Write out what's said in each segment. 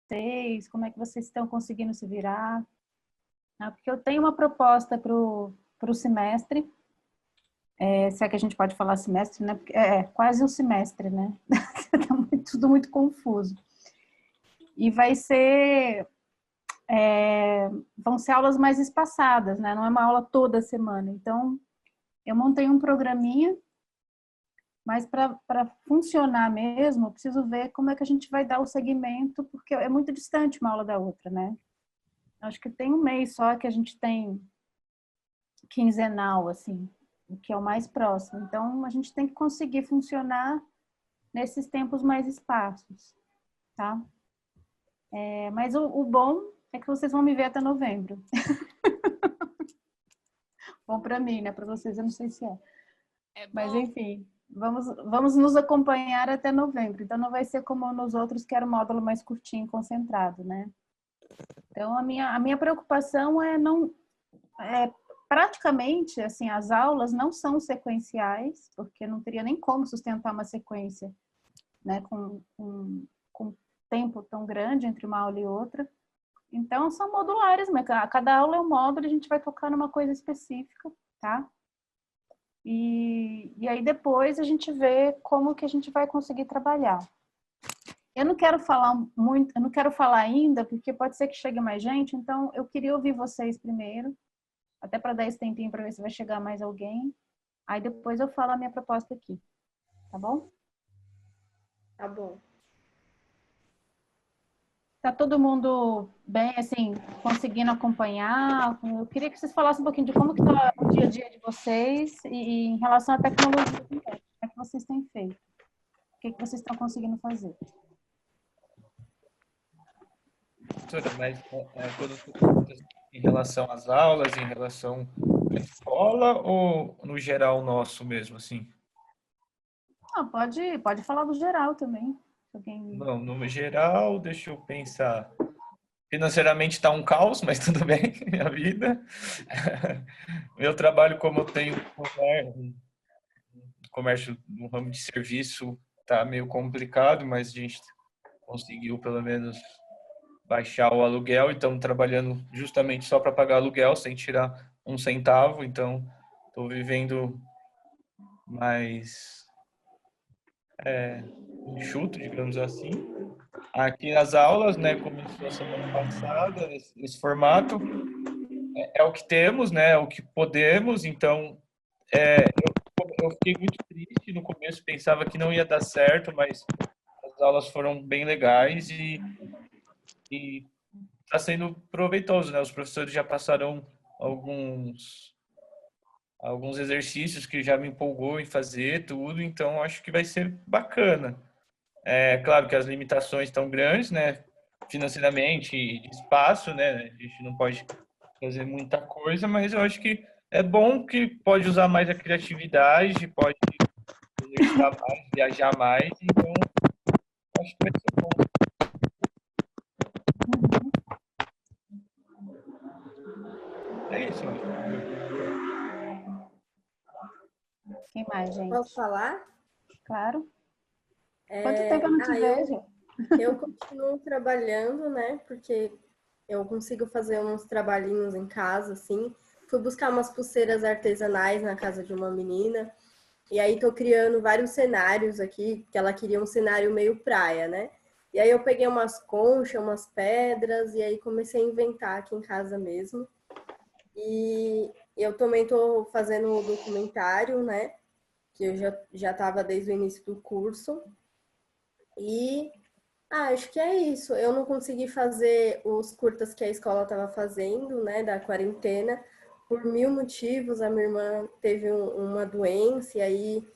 vocês, como é que vocês estão conseguindo se virar. Porque eu tenho uma proposta para o semestre, se é que a gente pode falar semestre, né? Porque é quase um semestre, né? Tá tudo muito confuso. E vão ser aulas mais espaçadas, né? Não é uma aula toda semana. Então, eu montei um programinha, mas para funcionar mesmo, eu preciso ver como é que a gente vai dar o segmento, porque é muito distante uma aula da outra, né? Acho que tem um mês só que a gente tem quinzenal, assim, o que é o mais próximo. Então, a gente tem que conseguir funcionar nesses tempos mais esparsos, tá? Mas o bom é que vocês vão me ver até novembro. Bom para mim, né? Para vocês eu não sei se é. Mas enfim, vamos nos acompanhar até novembro. Então não vai ser como nos outros, que era um módulo mais curtinho, concentrado, né? Então a minha preocupação praticamente, assim, as aulas não são sequenciais, porque não teria nem como sustentar uma sequência, né, com tempo tão grande entre uma aula e outra. Então, são modulares, mas cada aula é um módulo, a gente vai tocar numa coisa específica, tá? E aí depois a gente vê como que a gente vai conseguir trabalhar. Eu não quero falar muito, eu não quero falar ainda, porque pode ser que chegue mais gente, então eu queria ouvir vocês primeiro, até para dar esse tempinho para ver se vai chegar mais alguém. Aí depois eu falo a minha proposta aqui, tá bom? Tá bom. Tá todo mundo bem, assim, conseguindo acompanhar? Eu queria que vocês falassem um pouquinho de como que tá o dia a dia de vocês e em relação à tecnologia também. Como é que vocês têm feito? O que vocês estão conseguindo fazer? Professora, mas quando tu pergunta em relação às aulas, em relação à escola ou no geral nosso mesmo, assim? Pode falar do geral também. Alguém... Não, no geral, deixa eu pensar. Financeiramente está um caos, mas tudo bem, minha vida. Meu trabalho, como eu tenho comércio no ramo de serviço, está meio complicado, mas a gente conseguiu pelo menos baixar o aluguel, e estamos trabalhando justamente só para pagar aluguel, sem tirar um centavo, então estou vivendo mais enxuto, digamos assim. Aqui nas aulas, né, começou a semana passada, nesse formato, é o que temos, né, é o que podemos, então eu fiquei muito triste no começo, pensava que não ia dar certo, mas as aulas foram bem legais e está sendo proveitoso, né? Os professores já passaram alguns exercícios que já me empolgou em fazer tudo, então acho que vai ser bacana. É claro que as limitações estão grandes, né? Financeiramente e de espaço, né? A gente não pode fazer muita coisa, mas eu acho que é bom que pode usar mais a criatividade, pode exercitar mais, viajar mais, então acho que vai ser bom. É isso, acho. Quem mais, Posso gente? falar? Claro. Quanto tempo eu não te vejo? Eu continuo trabalhando, né? Porque eu consigo fazer uns trabalhinhos em casa, assim. Fui buscar umas pulseiras artesanais na casa de uma menina. E aí tô criando vários cenários aqui, que ela queria um cenário meio praia, né? E aí eu peguei umas conchas, umas pedras, e aí comecei a inventar aqui em casa mesmo. E eu também tô fazendo o documentário, né? Que eu já estava desde o início do curso. E acho que é isso. Eu não consegui fazer os curtas que a escola estava fazendo, né, da quarentena, por mil motivos. A minha irmã teve uma doença e aí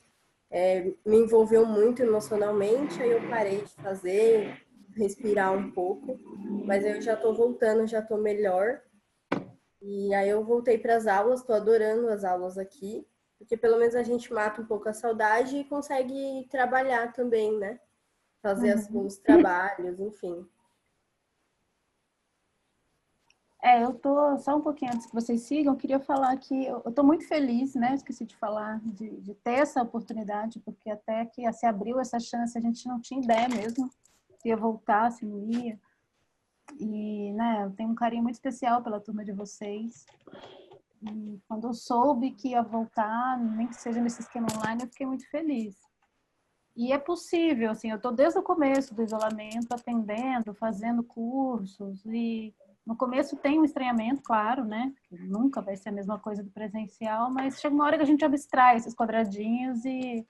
me envolveu muito emocionalmente. Aí eu parei de fazer, respirar um pouco. Mas eu já estou voltando, já estou melhor. E aí eu voltei para as aulas, estou adorando as aulas aqui, porque pelo menos a gente mata um pouco a saudade e consegue trabalhar também, né? Fazer os trabalhos, enfim. Eu tô, só um pouquinho antes que vocês sigam, eu queria falar que eu tô muito feliz, né? Esqueci de falar, de ter essa oportunidade, porque até que se abriu essa chance, a gente não tinha ideia mesmo se ia voltar, se não ia. E, né, eu tenho um carinho muito especial pela turma de vocês. E quando eu soube que ia voltar, nem que seja nesse esquema online, eu fiquei muito feliz. E é possível, assim, eu estou desde o começo do isolamento atendendo, fazendo cursos, e no começo tem um estranhamento, claro, né? Nunca vai ser a mesma coisa do presencial, mas chega uma hora que a gente abstrai esses quadradinhos e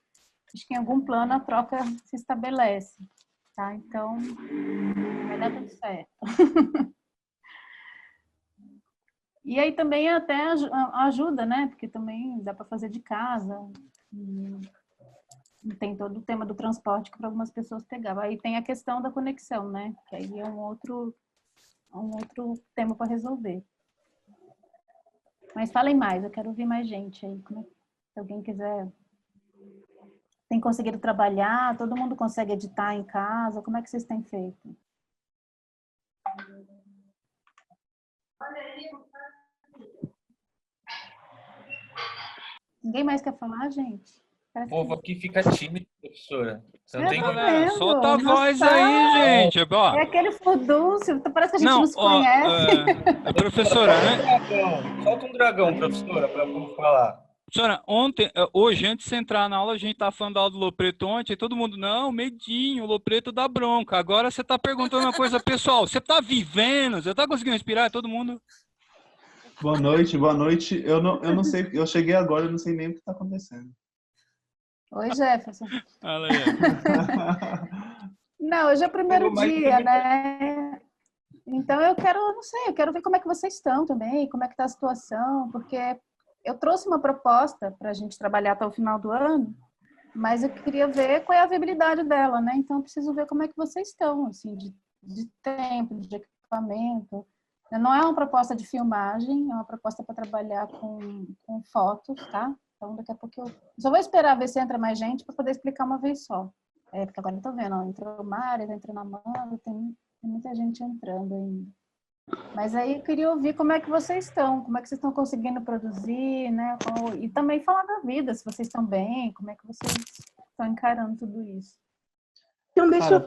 acho que em algum plano a troca se estabelece, tá? Então, vai dar tudo certo. E aí também até ajuda, né? Porque também dá para fazer de casa. E tem todo o tema do transporte que para algumas pessoas pegava. Aí tem a questão da conexão, né? Que aí é um outro tema para resolver. Mas falem mais, eu quero ouvir mais gente aí. Se alguém quiser. Tem conseguido trabalhar? Todo mundo consegue editar em casa? Como é que vocês têm feito? Ninguém mais quer falar, gente? O povo aqui fica tímido, professora. Você não tem Galera, vendo? solta a voz Nossa, aí, gente. Ó, é aquele furdúncio, parece que a gente não se ó, conhece. professora, né? Solta um dragão, professora, para o povo falar. Professora, hoje, antes de você entrar na aula, a gente tava falando da aula do Lopreto ontem, e todo mundo, não, medinho, o Lopreto dá bronca. Agora você tá perguntando uma coisa pessoal. Você tá vivendo? Você tá conseguindo respirar? Todo mundo... Boa noite, boa noite. Eu não sei, eu cheguei agora, eu não sei nem o que está acontecendo. Oi, Jefferson. Fala aí. Não, hoje é o primeiro dia, né? Então eu quero, não sei, eu quero ver como é que vocês estão também, como é que está a situação, porque eu trouxe uma proposta para a gente trabalhar até o final do ano, mas eu queria ver qual é a viabilidade dela, né? Então eu preciso ver como é que vocês estão, assim, de tempo, de equipamento. Não é uma proposta de filmagem, é uma proposta para trabalhar com fotos, tá? Então daqui a pouco eu só vou esperar ver se entra mais gente para poder explicar uma vez só. Porque agora eu tô vendo, ó, entrou o Mário, entrou na Amanda, tem muita gente entrando ainda. Mas aí eu queria ouvir como é que vocês estão, como é que vocês estão conseguindo produzir, né? E também falar da vida, se vocês estão bem, como é que vocês estão encarando tudo isso. Então, deixa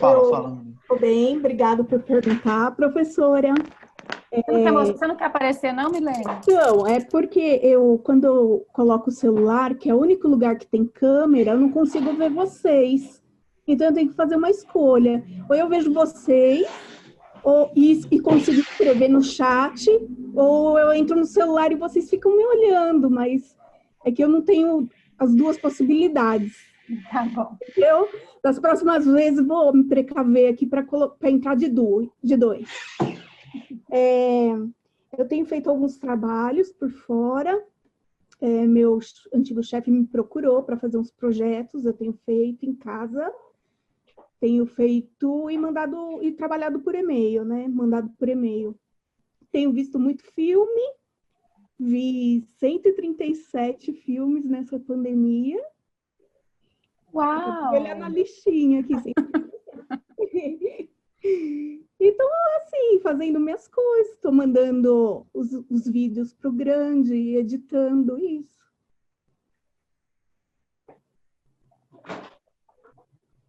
Fala. Tô bem, obrigado por perguntar, professora. Você não quer aparecer não, Milene? Então, é porque quando eu coloco o celular, que é o único lugar que tem câmera, eu não consigo ver vocês. Então, eu tenho que fazer uma escolha. Ou eu vejo vocês e consigo escrever no chat, ou eu entro no celular e vocês ficam me olhando, mas é que eu não tenho as duas possibilidades. Tá bom. Eu, das próximas vezes, vou me precaver aqui para entrar de dois. Eu tenho feito alguns trabalhos por fora. Meu antigo chefe me procurou para fazer uns projetos, eu tenho feito em casa. Tenho feito e trabalhado por e-mail, né? Mandado por e-mail. Tenho visto muito filme, vi 137 filmes nessa pandemia. Uau! Vou olhar na listinha aqui. Então, assim, fazendo minhas coisas, estou mandando os vídeos para o grande, editando isso.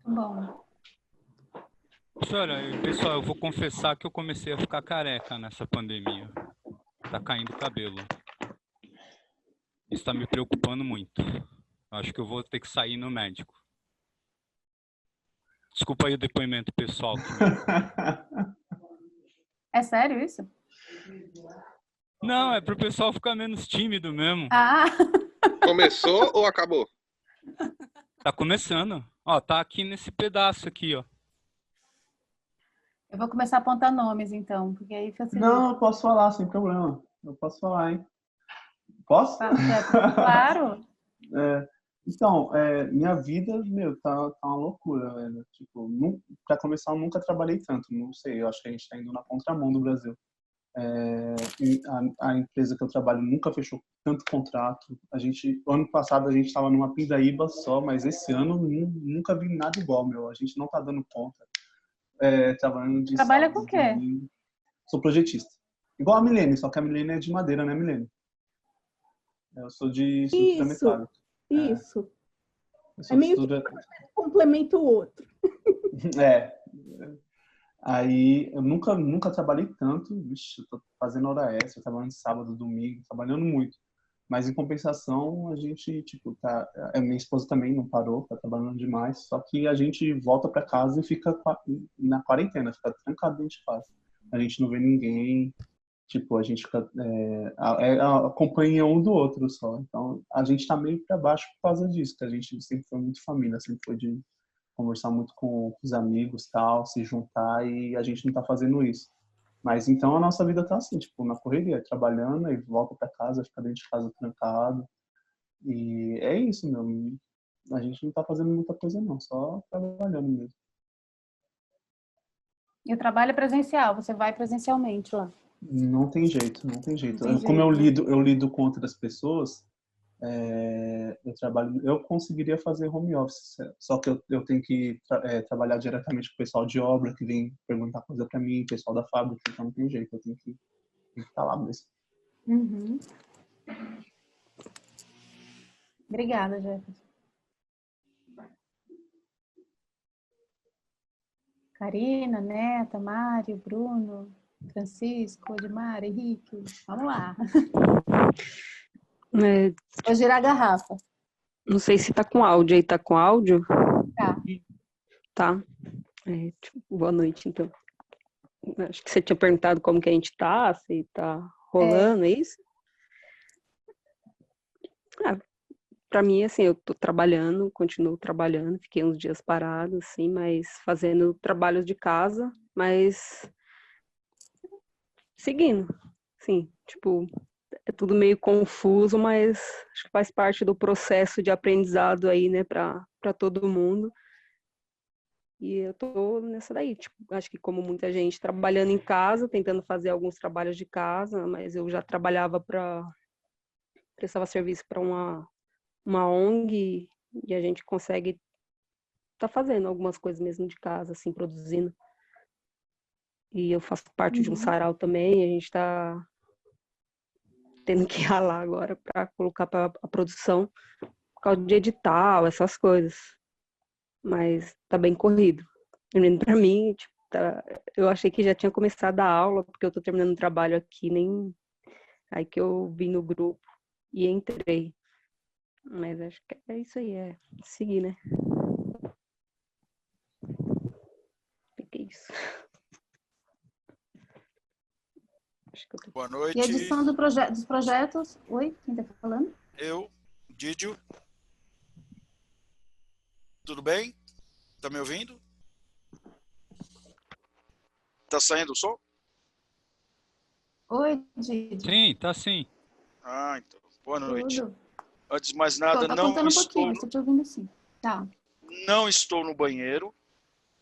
Bom. Professora, pessoal, eu vou confessar que eu comecei a ficar careca nessa pandemia. Tá caindo o cabelo. Isso tá me preocupando muito. Acho que eu vou ter que sair no médico. Desculpa aí o depoimento pessoal. É sério isso? Não, é pro pessoal ficar menos tímido mesmo. Ah! Começou ou acabou? Tá começando. Ó, tá aqui nesse pedaço aqui, ó. Eu vou começar a apontar nomes, então, porque aí facilita. Não, eu posso falar, sem problema. Eu posso falar, hein? Posso? Claro. Então, minha vida, tá uma loucura, velho. Tipo, pra começar, eu nunca trabalhei tanto. Não sei, eu acho que a gente tá indo na contramão do Brasil. A empresa que eu trabalho nunca fechou tanto contrato. Ano passado a gente estava numa pindaíba só, mas esse ano nunca vi nada igual, meu. A gente não tá dando conta. Trabalhando de Trabalha sábado, com o quê? domingo. Sou projetista. Igual a Milene, só que a Milene é de madeira, né, Milene? Eu sou de estrutura metálica. Isso. Eu sou meio que complementa o outro. Aí eu nunca trabalhei tanto, vixe, eu tô fazendo hora extra, trabalhando sábado, domingo, trabalhando muito. Mas em compensação, a gente, tipo, minha esposa também não parou, tá trabalhando demais, só que a gente volta para casa e fica na quarentena, fica trancado dentro de casa. A gente não vê ninguém, tipo, a gente fica a companhia um do outro só. Então, a gente tá meio para baixo por causa disso, que a gente sempre foi muito família, sempre foi de conversar muito com os amigos, tal, se juntar, e a gente não tá fazendo isso. Mas então a nossa vida tá assim, tipo, na correria, trabalhando e volta para casa, fica dentro de casa trancado. E é isso, meu. A gente não tá fazendo muita coisa não, só trabalhando mesmo. E o trabalho é presencial, você vai presencialmente lá. Não tem jeito, não tem jeito. Não tem Como jeito, né? eu lido com outras pessoas, eu conseguiria fazer home office, só que eu tenho que trabalhar diretamente com o pessoal de obra que vem perguntar coisa para mim, pessoal da fábrica, então não tem jeito, eu tenho que estar lá mesmo. Uhum. Obrigada, Jefferson. Karina, Neta, Mário, Bruno, Francisco, Edmar, Henrique. Vamos lá. Vou girar a garrafa. Não sei se tá com áudio aí. Tá com áudio? Tá. Tá. Boa noite, então. Acho que você tinha perguntado como que a gente tá, se tá rolando, é isso? Pra mim, assim, eu tô trabalhando, continuo trabalhando, fiquei uns dias parado, assim, mas fazendo trabalhos de casa, mas seguindo, sim, tipo, é tudo meio confuso, mas acho que faz parte do processo de aprendizado aí, né, pra todo mundo. E eu tô nessa daí, tipo, acho que como muita gente, trabalhando em casa, tentando fazer alguns trabalhos de casa, mas eu já trabalhava prestava serviço para uma ONG e a gente consegue tá fazendo algumas coisas mesmo de casa, assim, produzindo. E eu faço parte de um sarau também, a gente tá tendo que ralar agora para colocar para a produção, por causa de edital, essas coisas. Mas tá bem corrido. Para mim, tipo, eu achei que já tinha começado a aula, porque eu tô terminando o trabalho aqui, nem aí que eu vi no grupo e entrei. Mas acho que é isso aí, é seguir, né? Que é isso. Acho que eu tô... Boa noite. E a edição dos projetos... Oi, quem tá falando? Eu, Didio. Tudo bem? Tá me ouvindo? Tá saindo o som? Oi, Didi. Sim, tá sim. Ah, então. Boa noite. Tudo. Antes de mais nada, Tá não contando um pouquinho, estou, mas tô te ouvindo sim. Tá. não estou no banheiro.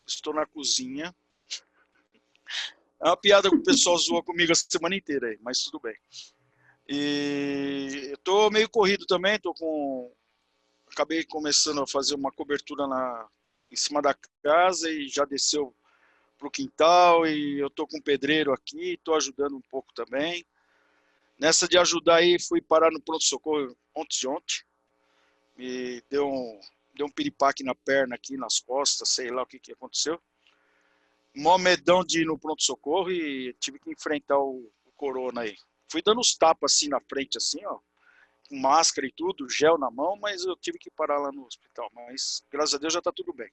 Estou na cozinha. É uma piada que o pessoal zoa comigo a semana inteira aí, mas tudo bem. E eu tô meio corrido também, acabei começando a fazer uma cobertura em cima da casa e já desceu pro quintal e eu tô com um pedreiro aqui, tô ajudando um pouco também. Nessa de ajudar aí, fui parar no pronto-socorro ontem. Me deu um piripaque na perna aqui, nas costas, sei lá o que aconteceu. Mó medão de ir no pronto-socorro e tive que enfrentar o corona aí. Fui dando uns tapas assim na frente, assim, ó, com máscara e tudo, gel na mão, mas eu tive que parar lá no hospital. Mas, graças a Deus, já tá tudo bem.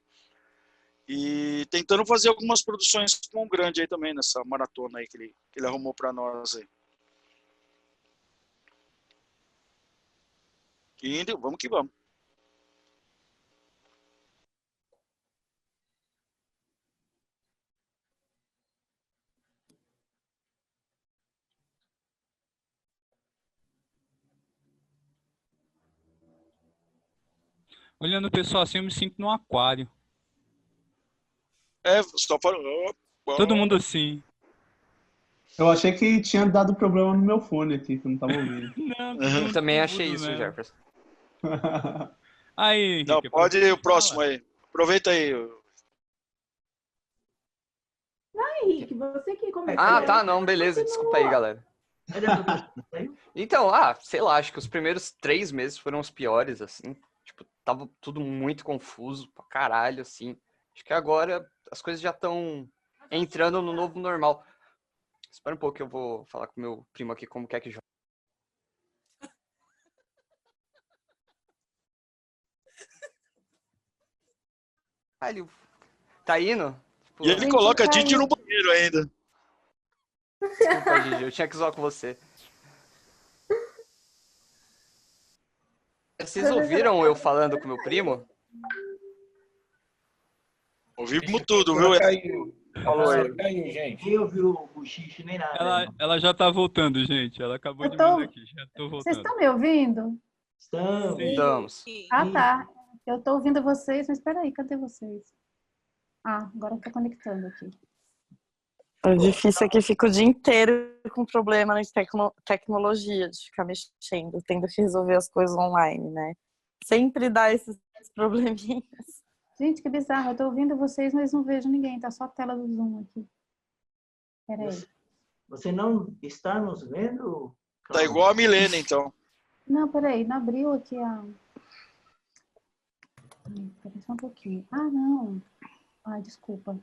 E tentando fazer algumas produções com o Grande aí também, nessa maratona aí que ele arrumou para nós aí. E indo, vamos que vamos. Olhando o pessoal assim, eu me sinto num aquário. Só falando. Todo mundo assim. Eu achei que tinha dado problema no meu fone aqui, que eu não tava ouvindo. Não, Eu também achei isso, mesmo. Jefferson. Aí, Henrique. Não, pode ir o próximo aí. Aproveita aí. Henrique, você que começou. Ah, tá, não, beleza. Desculpa aí, galera. Então, sei lá, acho que os primeiros 3 meses foram os piores, assim. Tipo, tava tudo muito confuso pra caralho, assim. Acho que agora as coisas já estão entrando no novo normal. Espera um pouco que eu vou falar com meu primo aqui como quer que joga. Ah, ele tá indo? Tipo, E ele Gente, coloca a caiu. Didi no banheiro ainda. desculpa, Gigi, eu tinha que zoar com você. Vocês ouviram eu falando com meu primo? Ouvimos tudo, viu? Ela caiu. Falou Ela ele. caiu, gente. Ninguém ouviu o bochicho nem nada. não. Ela já tá voltando, gente. Ela acabou Eu de tô- mandar aqui. Já tô Vocês voltando. estão me ouvindo? Estamos. Estamos. Ah, tá. Eu tô ouvindo vocês, mas espera aí, cadê vocês? Ah, agora eu tô conectando aqui. O difícil é que fica o dia inteiro com problema de tecnologia, de ficar mexendo, tendo que resolver as coisas online, né? Sempre dá esses probleminhas. Gente, que bizarro. Eu tô ouvindo vocês, mas não vejo ninguém. Tá só a tela do Zoom aqui. Pera aí. Você não está nos vendo? Tá igual a Milena, então. Não, peraí. Não abriu aqui a... Peraí só um pouquinho. Ah, não. Ai, desculpa.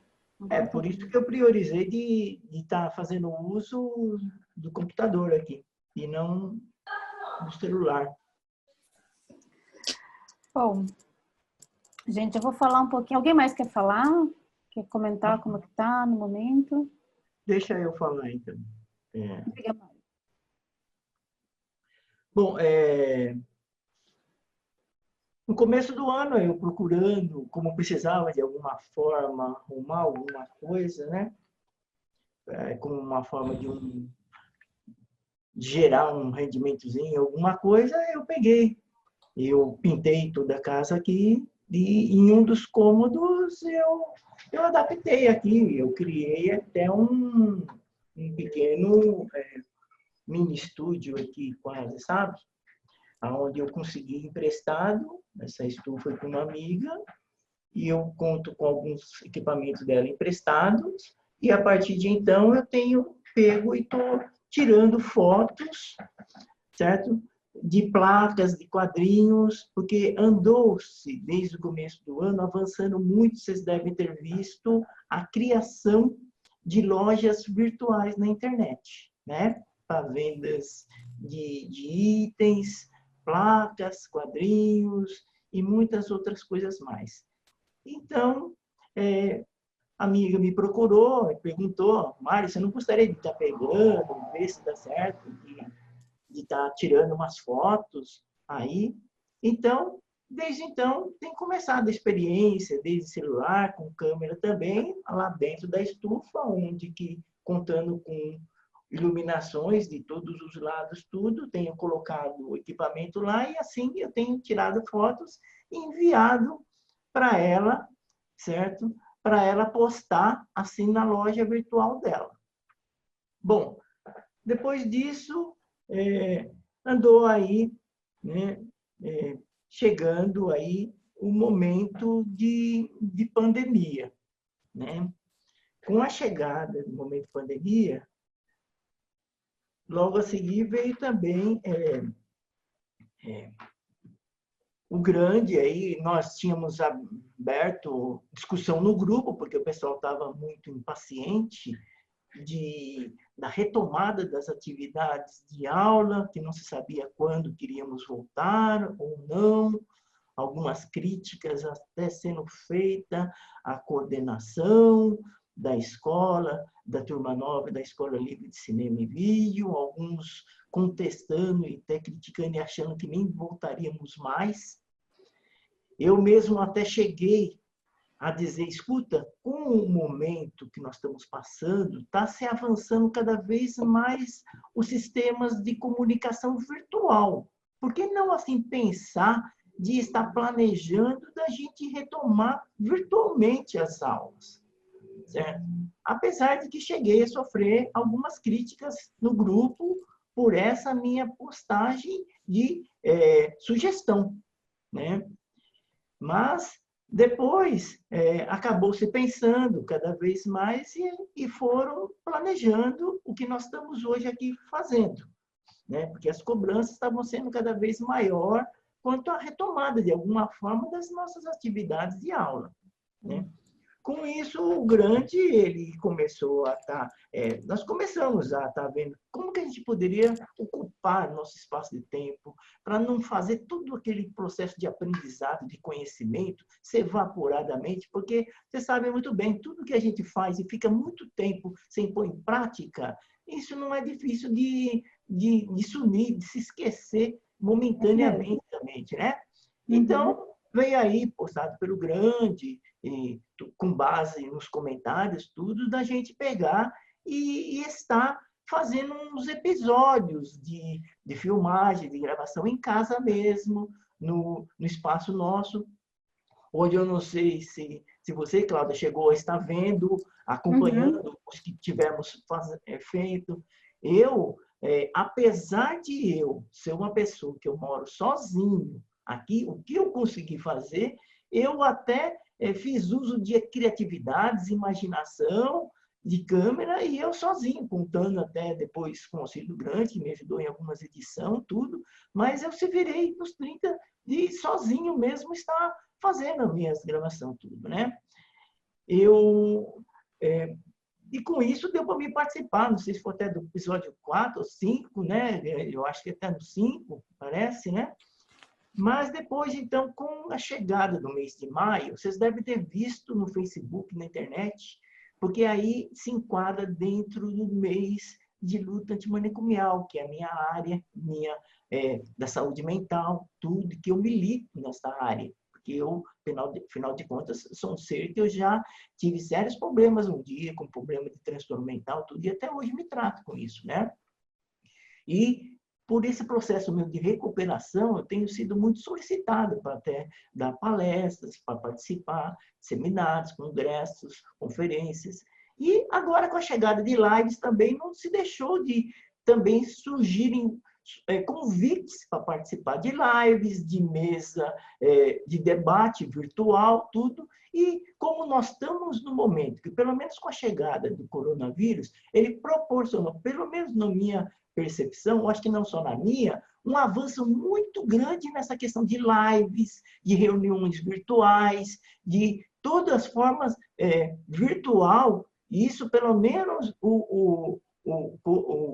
É por isso que eu priorizei de estar fazendo uso do computador aqui e não do celular. Bom, gente, eu vou falar um pouquinho. Alguém mais quer falar? Quer comentar como que tá no momento? Deixa eu falar, então. Diga, Mário. Bom, no começo do ano, eu procurando, como precisava de alguma forma arrumar alguma coisa, né? Como uma forma de gerar um rendimentozinho, alguma coisa, eu peguei. Eu pintei toda a casa aqui e em um dos cômodos eu adaptei aqui. Eu criei até um pequeno mini estúdio aqui, quase, sabe? Onde eu consegui emprestado essa estufa com uma amiga e eu conto com alguns equipamentos dela emprestados e a partir de então eu tenho pego e estou tirando fotos, certo? De placas, de quadrinhos, porque andou-se desde o começo do ano avançando muito, vocês devem ter visto a criação de lojas virtuais na internet, né? Para vendas de itens, placas, quadrinhos e muitas outras coisas mais. Então, a amiga me procurou e perguntou, Mário, você não gostaria de estar pegando, ver se dá certo, de estar tirando umas fotos aí? Então, desde então, tem começado a experiência, desde celular, com câmera também, lá dentro da estufa, onde que, contando com iluminações de todos os lados, tudo, tenho colocado o equipamento lá e assim eu tenho tirado fotos e enviado para ela, certo? Para ela postar assim na loja virtual dela. Bom, depois disso, andou aí, né, chegando aí o momento de pandemia, né? Com a chegada do momento de pandemia, logo a seguir veio também o grande, aí nós tínhamos aberto discussão no grupo, porque o pessoal estava muito impaciente da retomada das atividades de aula, que não se sabia quando queríamos voltar ou não, algumas críticas até sendo feitas à coordenação da escola, da turma nova da Escola Livre de Cinema e Vídeo, alguns contestando e até criticando e achando que nem voltaríamos mais. Eu mesmo até cheguei a dizer, escuta, com o momento que nós estamos passando, está se avançando cada vez mais os sistemas de comunicação virtual. Por que não assim pensar de estar planejando da gente retomar virtualmente as aulas? Certo? Apesar de que cheguei a sofrer algumas críticas no grupo por essa minha postagem de sugestão, né? Mas depois acabou se pensando cada vez mais e foram planejando o que nós estamos hoje aqui fazendo, né? Porque as cobranças estavam sendo cada vez maior quanto à retomada de alguma forma das nossas atividades de aula, né? Com isso, o grande, ele começou a estar... nós começamos a estar vendo como que a gente poderia ocupar nosso espaço de tempo para não fazer todo aquele processo de aprendizado, de conhecimento, se evaporadamente, porque você sabe muito bem, tudo que a gente faz e fica muito tempo sem pôr em prática, isso não é difícil de sumir, de se esquecer momentaneamente, né? Então, veio aí, postado pelo grande, com base nos comentários, tudo, da gente pegar e estar fazendo uns episódios de filmagem, de gravação em casa mesmo, no espaço nosso. Hoje eu não sei se você, Cláudia, chegou a estar vendo, acompanhando os que tivemos feito. Eu, apesar de eu ser uma pessoa que eu moro sozinho aqui, o que eu consegui fazer, eu até fiz uso de criatividades, imaginação, de câmera, e eu sozinho, contando até depois com o auxílio grande, que me ajudou em algumas edições, tudo, mas eu se virei nos 30 de sozinho mesmo estar fazendo as minhas gravações, tudo, né? E com isso deu para mim participar, não sei se foi até do episódio 4 ou 5, né? Eu acho que até no 5, parece, né? Mas depois, então, com a chegada do mês de maio, vocês devem ter visto no Facebook, na internet, porque aí se enquadra dentro do mês de luta antimanicomial, que é a minha área, da saúde mental, tudo, que eu milito nessa área. Porque eu, afinal de contas, sou um ser que eu já tive sérios problemas um dia, com problema de transtorno mental, tudo, e até hoje me trato com isso, né? E por esse processo meu de recuperação, eu tenho sido muito solicitado para até dar palestras, para participar de seminários, congressos, conferências. E agora, com a chegada de lives, também não se deixou de também surgirem convites para participar de lives, de mesa, de debate virtual, tudo. E como nós estamos no momento que, pelo menos com a chegada do coronavírus, ele proporcionou, pelo menos na minha percepção, eu acho que não só na minha, um avanço muito grande nessa questão de lives, de reuniões virtuais, de todas as formas virtual. Isso, pelo menos, o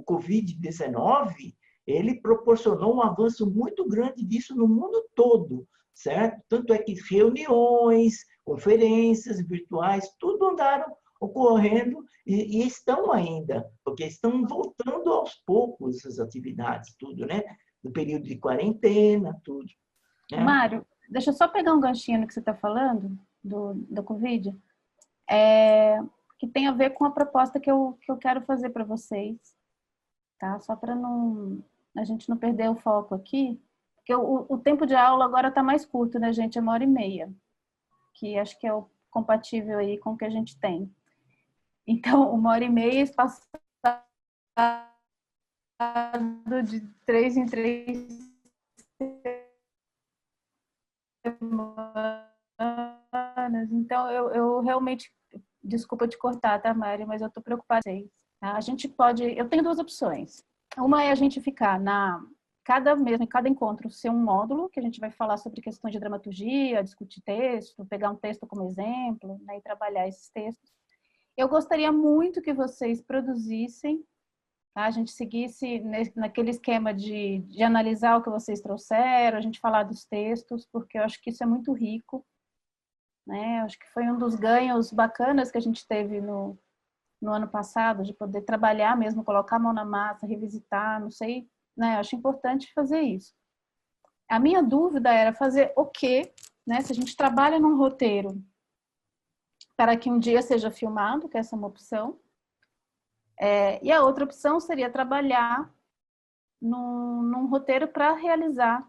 Covid-19, ele proporcionou um avanço muito grande disso no mundo todo, certo? Tanto é que reuniões, conferências virtuais, tudo andaram ocorrendo e estão ainda, porque estão voltando aos poucos essas atividades, tudo, né? No período de quarentena, tudo. Né? Mário, deixa eu só pegar um ganchinho no que você está falando, do Covid, que tem a ver com a proposta que eu quero fazer para vocês, tá? Só para a gente não perder o foco aqui, porque o tempo de aula agora está mais curto, né, gente? É 1h30, que acho que é o compatível aí com o que a gente tem. Então, 1h30 espaçado de 3 em 3 semanas. Então, eu realmente, desculpa te cortar, tá, Mari, mas eu tô preocupada. Tá? A gente pode, eu tenho duas opções. Uma é a gente ficar em cada encontro, ser um módulo, que a gente vai falar sobre questões de dramaturgia, discutir texto, pegar um texto como exemplo, né, e trabalhar esses textos. Eu gostaria muito que vocês produzissem, tá? A gente seguisse naquele esquema de analisar o que vocês trouxeram, a gente falar dos textos, porque eu acho que isso é muito rico, né? Eu acho que foi um dos ganhos bacanas que a gente teve no ano passado, de poder trabalhar mesmo, colocar a mão na massa, revisitar, não sei, né? Eu acho importante fazer isso. A minha dúvida era fazer o quê, né? Se a gente trabalha num roteiro para que um dia seja filmado, que essa é uma opção. E a outra opção seria trabalhar num roteiro para realizar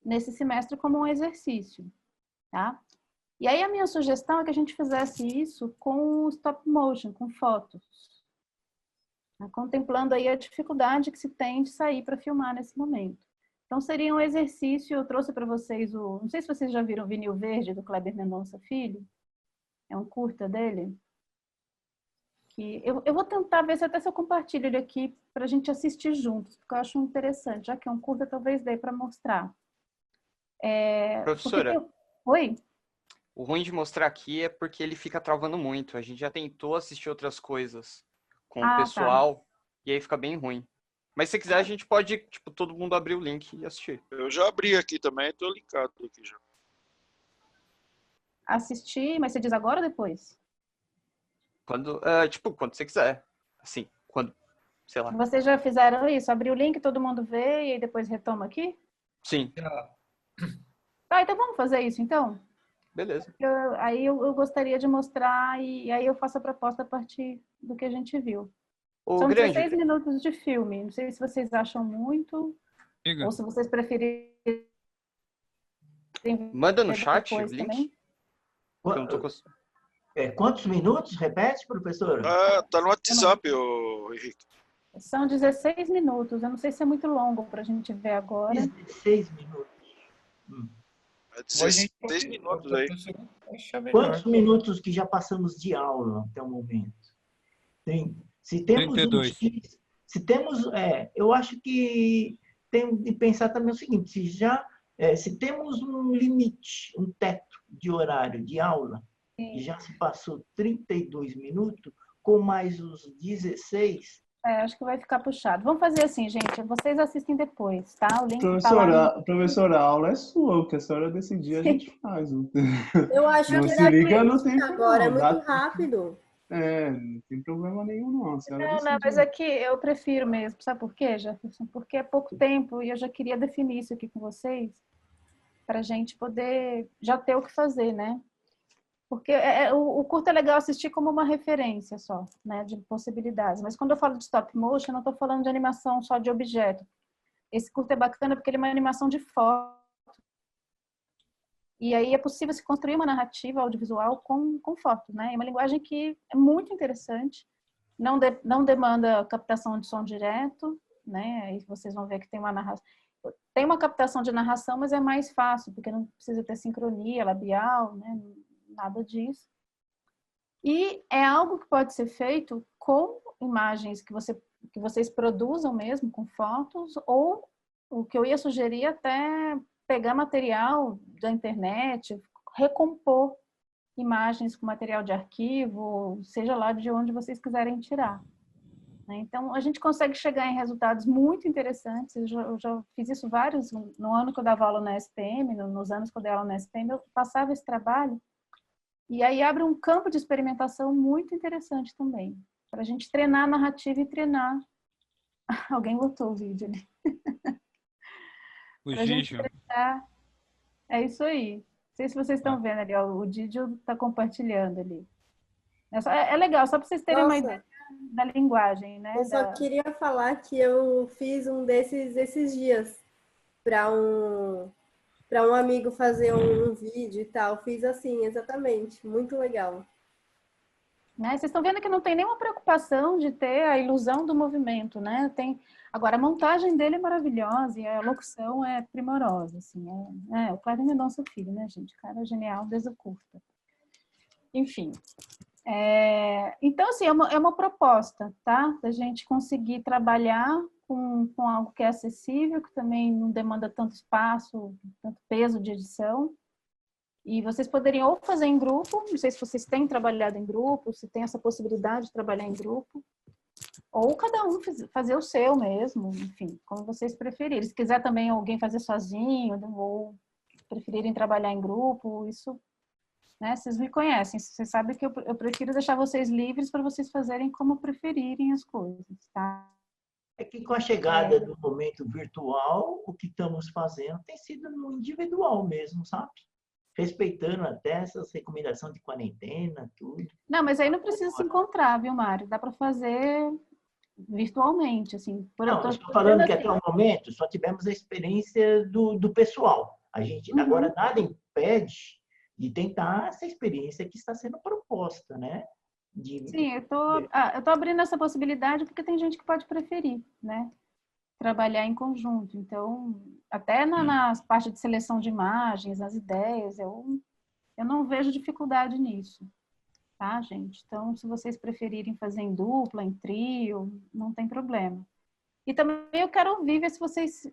nesse semestre como um exercício, tá? E aí a minha sugestão é que a gente fizesse isso com stop motion, com fotos, tá? Contemplando aí a dificuldade que se tem de sair para filmar nesse momento. Então seria um exercício, eu trouxe para vocês não sei se vocês já viram o Vinil Verde, do Kleber Mendonça Filho, é um curta dele, que eu vou tentar ver se eu compartilho ele aqui para a gente assistir juntos, porque eu acho interessante, já que é um curta, talvez dê para mostrar. Professora, Oi? O ruim de mostrar aqui é porque ele fica travando muito. A gente já tentou assistir outras coisas com o Ah, tá. pessoal e aí fica bem ruim. Mas se quiser, a gente pode, tipo, todo mundo abrir o link e assistir. Eu já abri aqui também, tô linkado aqui já. Assistir, mas você diz agora ou depois? Quando você quiser. Assim, quando, sei lá. Vocês já fizeram isso? Abrir o link, todo mundo vê e aí depois retoma aqui? Sim. Tá, então vamos fazer isso, então? Beleza. Aí eu gostaria de mostrar e aí eu faço a proposta a partir do que a gente viu. São 16 minutos de filme. Não sei se vocês acham muito ou se vocês preferirem... Manda no chat o link. Quantos minutos? Repete, professor? Tá no WhatsApp, Henrique. São 16 minutos. Eu não sei se é muito longo para a gente ver agora. 16 minutos. 16 minutos aí. Quantos minutos que já passamos de aula até o momento? Se temos 32. Eu acho que tem de pensar também o seguinte, se temos um limite, um teto de horário de aula, e já se passou 32 minutos, com mais os 16... acho que vai ficar puxado. Vamos fazer assim, gente. Vocês assistem depois, tá? O link tá lá. Professora, a aula é sua. O que a senhora decidir, a gente faz. Eu acho não que se liga, não tem agora é problema. muito rápido. Não tem problema nenhum, não. Não, mas aqui eu prefiro mesmo. Sabe por quê, Jefferson? Porque é pouco tempo e eu já queria definir isso aqui com vocês para a gente poder já ter o que fazer, né? Porque o curto é legal assistir como uma referência só, né, de possibilidades. Mas quando eu falo de stop motion, eu não estou falando de animação só de objeto. Esse curto é bacana porque ele é uma animação de foto. E aí é possível se construir uma narrativa audiovisual com fotos, né? É uma linguagem que é muito interessante. Não demanda captação de som direto, né? Aí vocês vão ver que tem uma narração. Tem uma captação de narração, mas é mais fácil, porque não precisa ter sincronia labial, né? Nada disso. E é algo que pode ser feito com imagens que vocês produzam mesmo, com fotos, ou o que eu ia sugerir até pegar material da internet, recompor imagens com material de arquivo, seja lá de onde vocês quiserem tirar. Então, a gente consegue chegar em resultados muito interessantes. Eu já fiz isso vários, no ano que eu dava aula na SPM, nos anos que eu dei aula na SPM, eu passava esse trabalho. E aí abre um campo de experimentação muito interessante também, para a gente treinar a narrativa e treinar... Alguém botou o vídeo ali. O Gígio. É isso aí. Não sei se vocês estão vendo ali, ó, o Didio está compartilhando ali. É legal, só para vocês terem uma ideia da linguagem, né? Eu só queria falar que eu fiz um esses dias para um amigo fazer um vídeo e tal. Fiz assim, exatamente. Muito legal. Né? Vocês estão vendo que não tem nenhuma preocupação de ter a ilusão do movimento, né? Agora, a montagem dele é maravilhosa e a locução é primorosa, assim. O Cláudio Mendonça Filho, né, gente? O cara é genial desde o curta. Enfim. Então, assim, é uma proposta, tá? Da gente conseguir trabalhar com algo que é acessível, que também não demanda tanto espaço, tanto peso de edição. E vocês poderiam ou fazer em grupo, não sei se vocês têm trabalhado em grupo, se tem essa possibilidade de trabalhar em grupo, ou cada um fazer o seu mesmo, enfim, como vocês preferirem. Se quiser também alguém fazer sozinho, ou preferirem trabalhar em grupo, isso, né, vocês me conhecem, vocês sabem que eu prefiro deixar vocês livres para vocês fazerem como preferirem as coisas, tá? É que com a chegada do momento virtual, o que estamos fazendo tem sido no individual mesmo, sabe? Respeitando até essas recomendações de quarentena, tudo. Não, mas aí não precisa se encontrar, viu, Mário? Dá para fazer virtualmente, assim. Não, eu estou falando que até o momento só tivemos a experiência do pessoal. A gente agora nada impede de tentar essa experiência que está sendo proposta, né? Sim, eu tô abrindo essa possibilidade porque tem gente que pode preferir, né? Trabalhar em conjunto. Então, até nas partes de seleção de imagens, nas ideias, eu não vejo dificuldade nisso, tá, gente? Então, se vocês preferirem fazer em dupla, em trio, não tem problema. E também eu quero ouvir, ver se vocês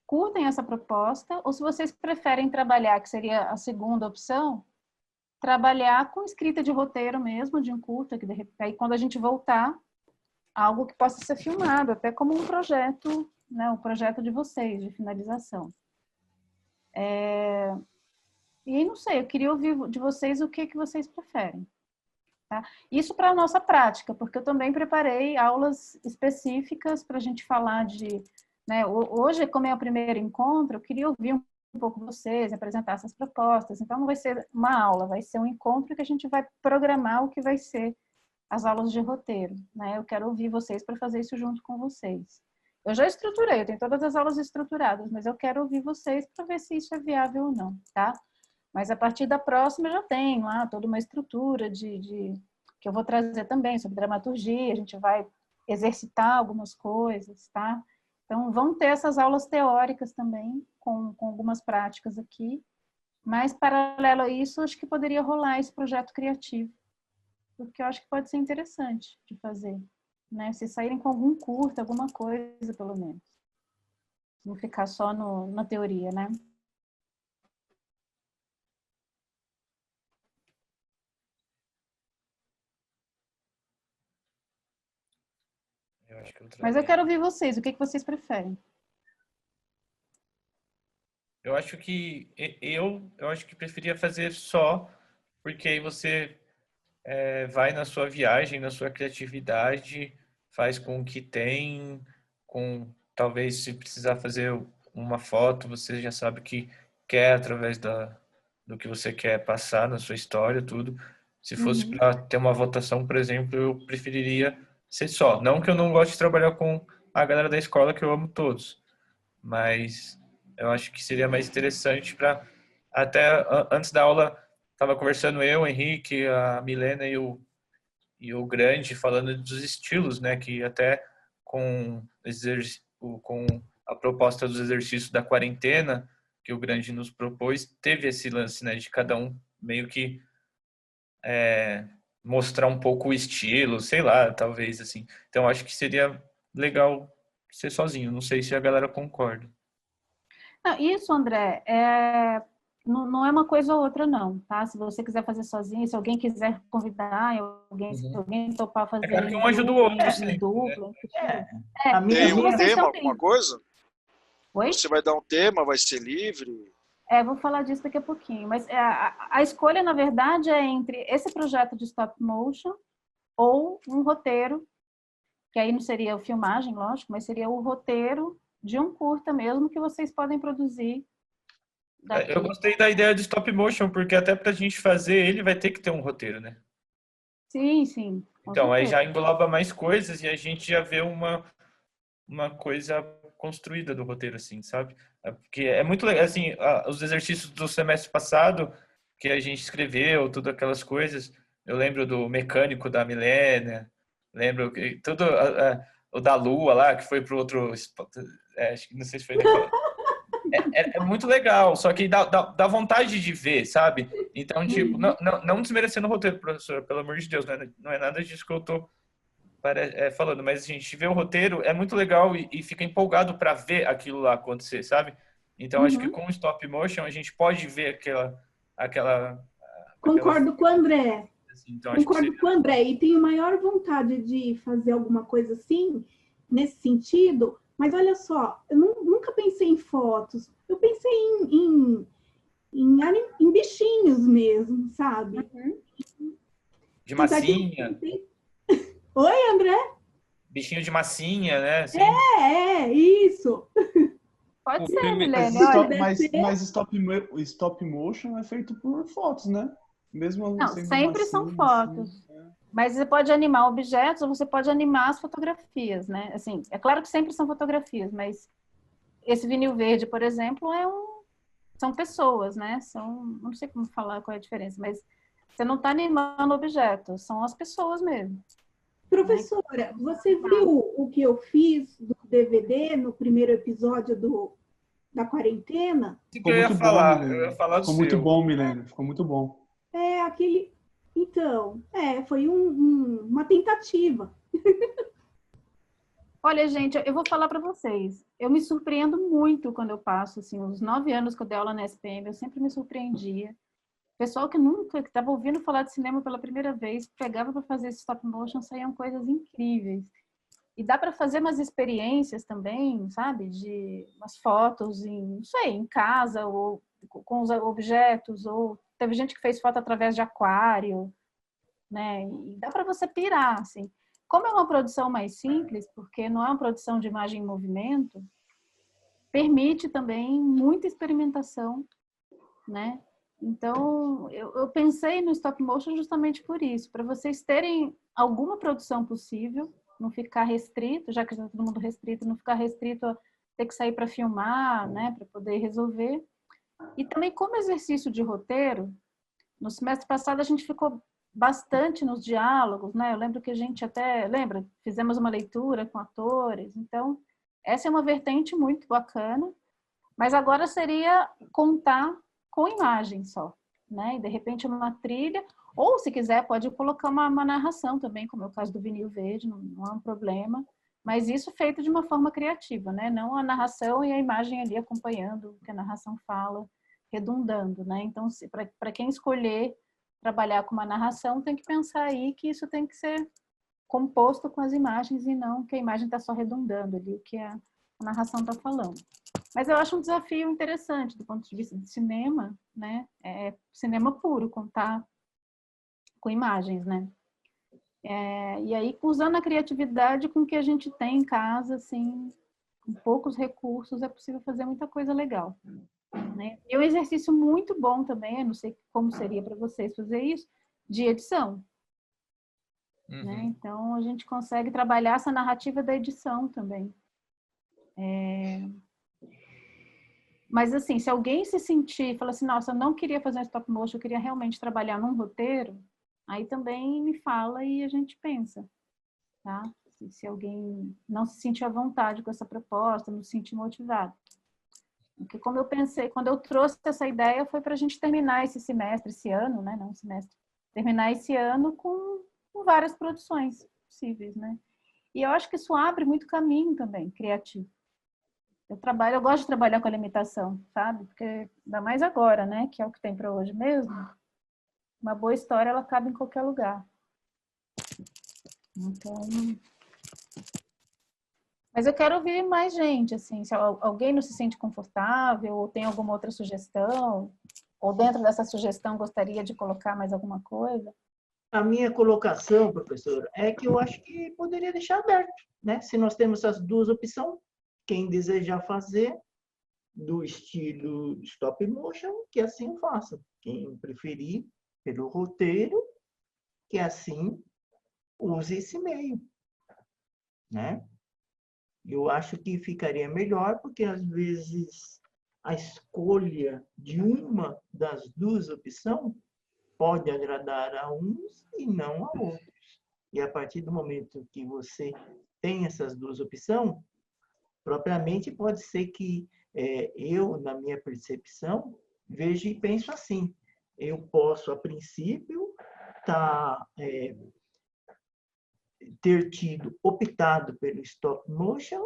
curtem essa proposta ou se vocês preferem trabalhar, que seria a segunda opção, trabalhar com escrita de roteiro mesmo, de um curta, que aí quando a gente voltar, algo que possa ser filmado, até como um projeto, né, um projeto de vocês, de finalização. E aí, não sei, eu queria ouvir de vocês o que vocês preferem. Tá? Isso para a nossa prática, porque eu também preparei aulas específicas para a gente falar de... Né, hoje, como é o primeiro encontro, eu queria ouvir um pouco vocês, apresentar essas propostas. Então, não vai ser uma aula, vai ser um encontro que a gente vai programar o que vai ser as aulas de roteiro. Né? Eu quero ouvir vocês para fazer isso junto com vocês. Eu já estruturei, eu tenho todas as aulas estruturadas, mas eu quero ouvir vocês para ver se isso é viável ou não, tá? Mas a partir da próxima eu já tenho lá toda uma estrutura que eu vou trazer também sobre dramaturgia, a gente vai exercitar algumas coisas, tá? Então, vão ter essas aulas teóricas também, com algumas práticas aqui, mas, paralelo a isso, acho que poderia rolar esse projeto criativo, porque eu acho que pode ser interessante de fazer, né? Se saírem com algum curta, alguma coisa, pelo menos. Não ficar só na teoria, né? Mas eu quero ouvir vocês, o que vocês preferem? Eu acho que eu acho que preferia fazer só, porque aí você vai na sua viagem, na sua criatividade, faz com o que tem, com talvez se precisar fazer uma foto, você já sabe o que quer através do que você quer passar na sua história, tudo. Se fosse para ter uma votação, por exemplo, eu preferiria ser só. Não que eu não goste de trabalhar com a galera da escola, que eu amo todos, mas eu acho que seria mais interessante para até antes da aula estava conversando eu, o Henrique, a Milena e o Grande falando dos estilos, né? Que até com a proposta dos exercícios da quarentena que o Grande nos propôs, teve esse lance, né? De cada um meio que mostrar um pouco o estilo, sei lá, talvez assim. Então acho que seria legal ser sozinho. Não sei se a galera concorda. Não, isso, André, não é uma coisa ou outra, não, tá? Se você quiser fazer sozinho, se alguém quiser convidar, se alguém topar fazer claro que um ajuda o outro, sempre, dupla. Né? Tem um tema, também. alguma coisa? Oi? Você vai dar um tema, vai ser livre? Vou falar disso daqui a pouquinho, mas a escolha, na verdade, é entre esse projeto de stop motion ou um roteiro, que aí não seria a filmagem, lógico, mas seria o roteiro de um curta mesmo que vocês podem produzir. Daqui. Eu gostei da ideia de stop motion, porque até pra gente fazer ele vai ter que ter um roteiro, né? Sim, sim. Então, aí já engloba mais coisas e a gente já vê uma coisa construída do roteiro, assim, sabe? Porque é muito legal, assim, os exercícios do semestre passado que a gente escreveu, tudo aquelas coisas. Eu lembro do mecânico da Milena, lembro tudo o da Lua lá, que foi pro outro... acho que não sei se foi... É muito legal, só que dá vontade de ver, sabe? Então, tipo, não desmerecendo o roteiro, professor, pelo amor de Deus, né? Não é nada disso que eu tô falando, mas a gente vê o roteiro, é muito legal e fica empolgado para ver aquilo lá acontecer, sabe? Então, acho que com o stop motion a gente pode ver aquela Concordo com o André. Assim, então, Concordo com o André. E tenho maior vontade de fazer alguma coisa assim, nesse sentido. Mas olha só, eu nunca pensei em fotos. Eu pensei em bichinhos mesmo, sabe? De massinha. Oi, André? Bichinho de massinha, né? Assim. Isso. Pode ser, Milene. Mas stop motion é feito por fotos, né? Mesmo não, sempre são fotos. Assim, Mas você pode animar objetos ou você pode animar as fotografias, né? Assim, é claro que sempre são fotografias, mas esse vinil verde, por exemplo, são pessoas, né? Não sei como falar qual é a diferença, mas você não está animando objetos, são as pessoas mesmo. Professora, você viu o que eu fiz do DVD no primeiro episódio da quarentena? Eu ia falar do Ficou muito bom, Milene. Ficou muito bom. Aquele... Então, foi uma tentativa. Olha, gente, eu vou falar para vocês. Eu me surpreendo muito quando eu passo, assim, os 9 anos que eu dei aula na SPM, eu sempre me surpreendia. pessoal que nunca, que estava ouvindo falar de cinema pela primeira vez, pegava para fazer esse stop motion, saíam coisas incríveis. E dá para fazer umas experiências também, sabe? De umas fotos não sei, em casa, ou com os objetos, ou teve gente que fez foto através de aquário, né? E dá para você pirar, assim. Como é uma produção mais simples, porque não é uma produção de imagem em movimento, permite também muita experimentação, né? Então, eu pensei no stop motion justamente por isso, para vocês terem alguma produção possível, não ficar restrito, já que está todo mundo restrito, não ficar restrito a ter que sair para filmar, né, para poder resolver. E também como exercício de roteiro, no semestre passado a gente ficou bastante nos diálogos, né? Eu lembro que a gente fizemos uma leitura com atores, então essa é uma vertente muito bacana, mas agora seria contar com imagem só, né? E de repente uma trilha, ou se quiser pode colocar uma narração também, como é o caso do Vinil Verde, não é um problema, mas isso feito de uma forma criativa, né? Não a narração e a imagem ali acompanhando o que a narração fala, redundando, né? Então, para quem escolher trabalhar com uma narração, tem que pensar aí que isso tem que ser composto com as imagens e não que a imagem está só redundando ali o que a narração está falando. Mas eu acho um desafio interessante do ponto de vista de cinema, né? É cinema puro, contar com imagens, né? E aí, usando a criatividade com o que a gente tem em casa, assim, com poucos recursos, é possível fazer muita coisa legal, né? E um exercício muito bom também, eu não sei como seria para vocês fazer isso, de edição. Né? Então, a gente consegue trabalhar essa narrativa da edição também. Mas, assim, se alguém se sentir, falar assim, nossa, eu não queria fazer um stop motion, eu queria realmente trabalhar num roteiro, aí também me fala e a gente pensa, tá? Se alguém não se sentir à vontade com essa proposta, não se sentir motivado. Porque como eu pensei, quando eu trouxe essa ideia, foi para a gente terminar esse ano, né? Não semestre, terminar esse ano com várias produções possíveis, né? E eu acho que isso abre muito caminho também, criativo. Eu gosto de trabalhar com a limitação, sabe? Porque ainda mais agora, né? Que é o que tem para hoje mesmo. Uma boa história, ela cabe em qualquer lugar. Então... Mas eu quero ouvir mais gente, assim, se alguém não se sente confortável ou tem alguma outra sugestão, ou dentro dessa sugestão gostaria de colocar mais alguma coisa. A minha colocação, professor, é que eu acho que poderia deixar aberto, né? Se nós temos essas duas opções, quem desejar fazer do estilo stop motion, que assim faça. Quem preferir pelo roteiro, que assim use esse meio, né? Eu acho que ficaria melhor, porque às vezes a escolha de uma das duas opções pode agradar a uns e não a outros. E a partir do momento que você tem essas duas opções, propriamente pode ser que eu, na minha percepção, vejo e penso assim, eu posso, a princípio, ter optado pelo stop motion,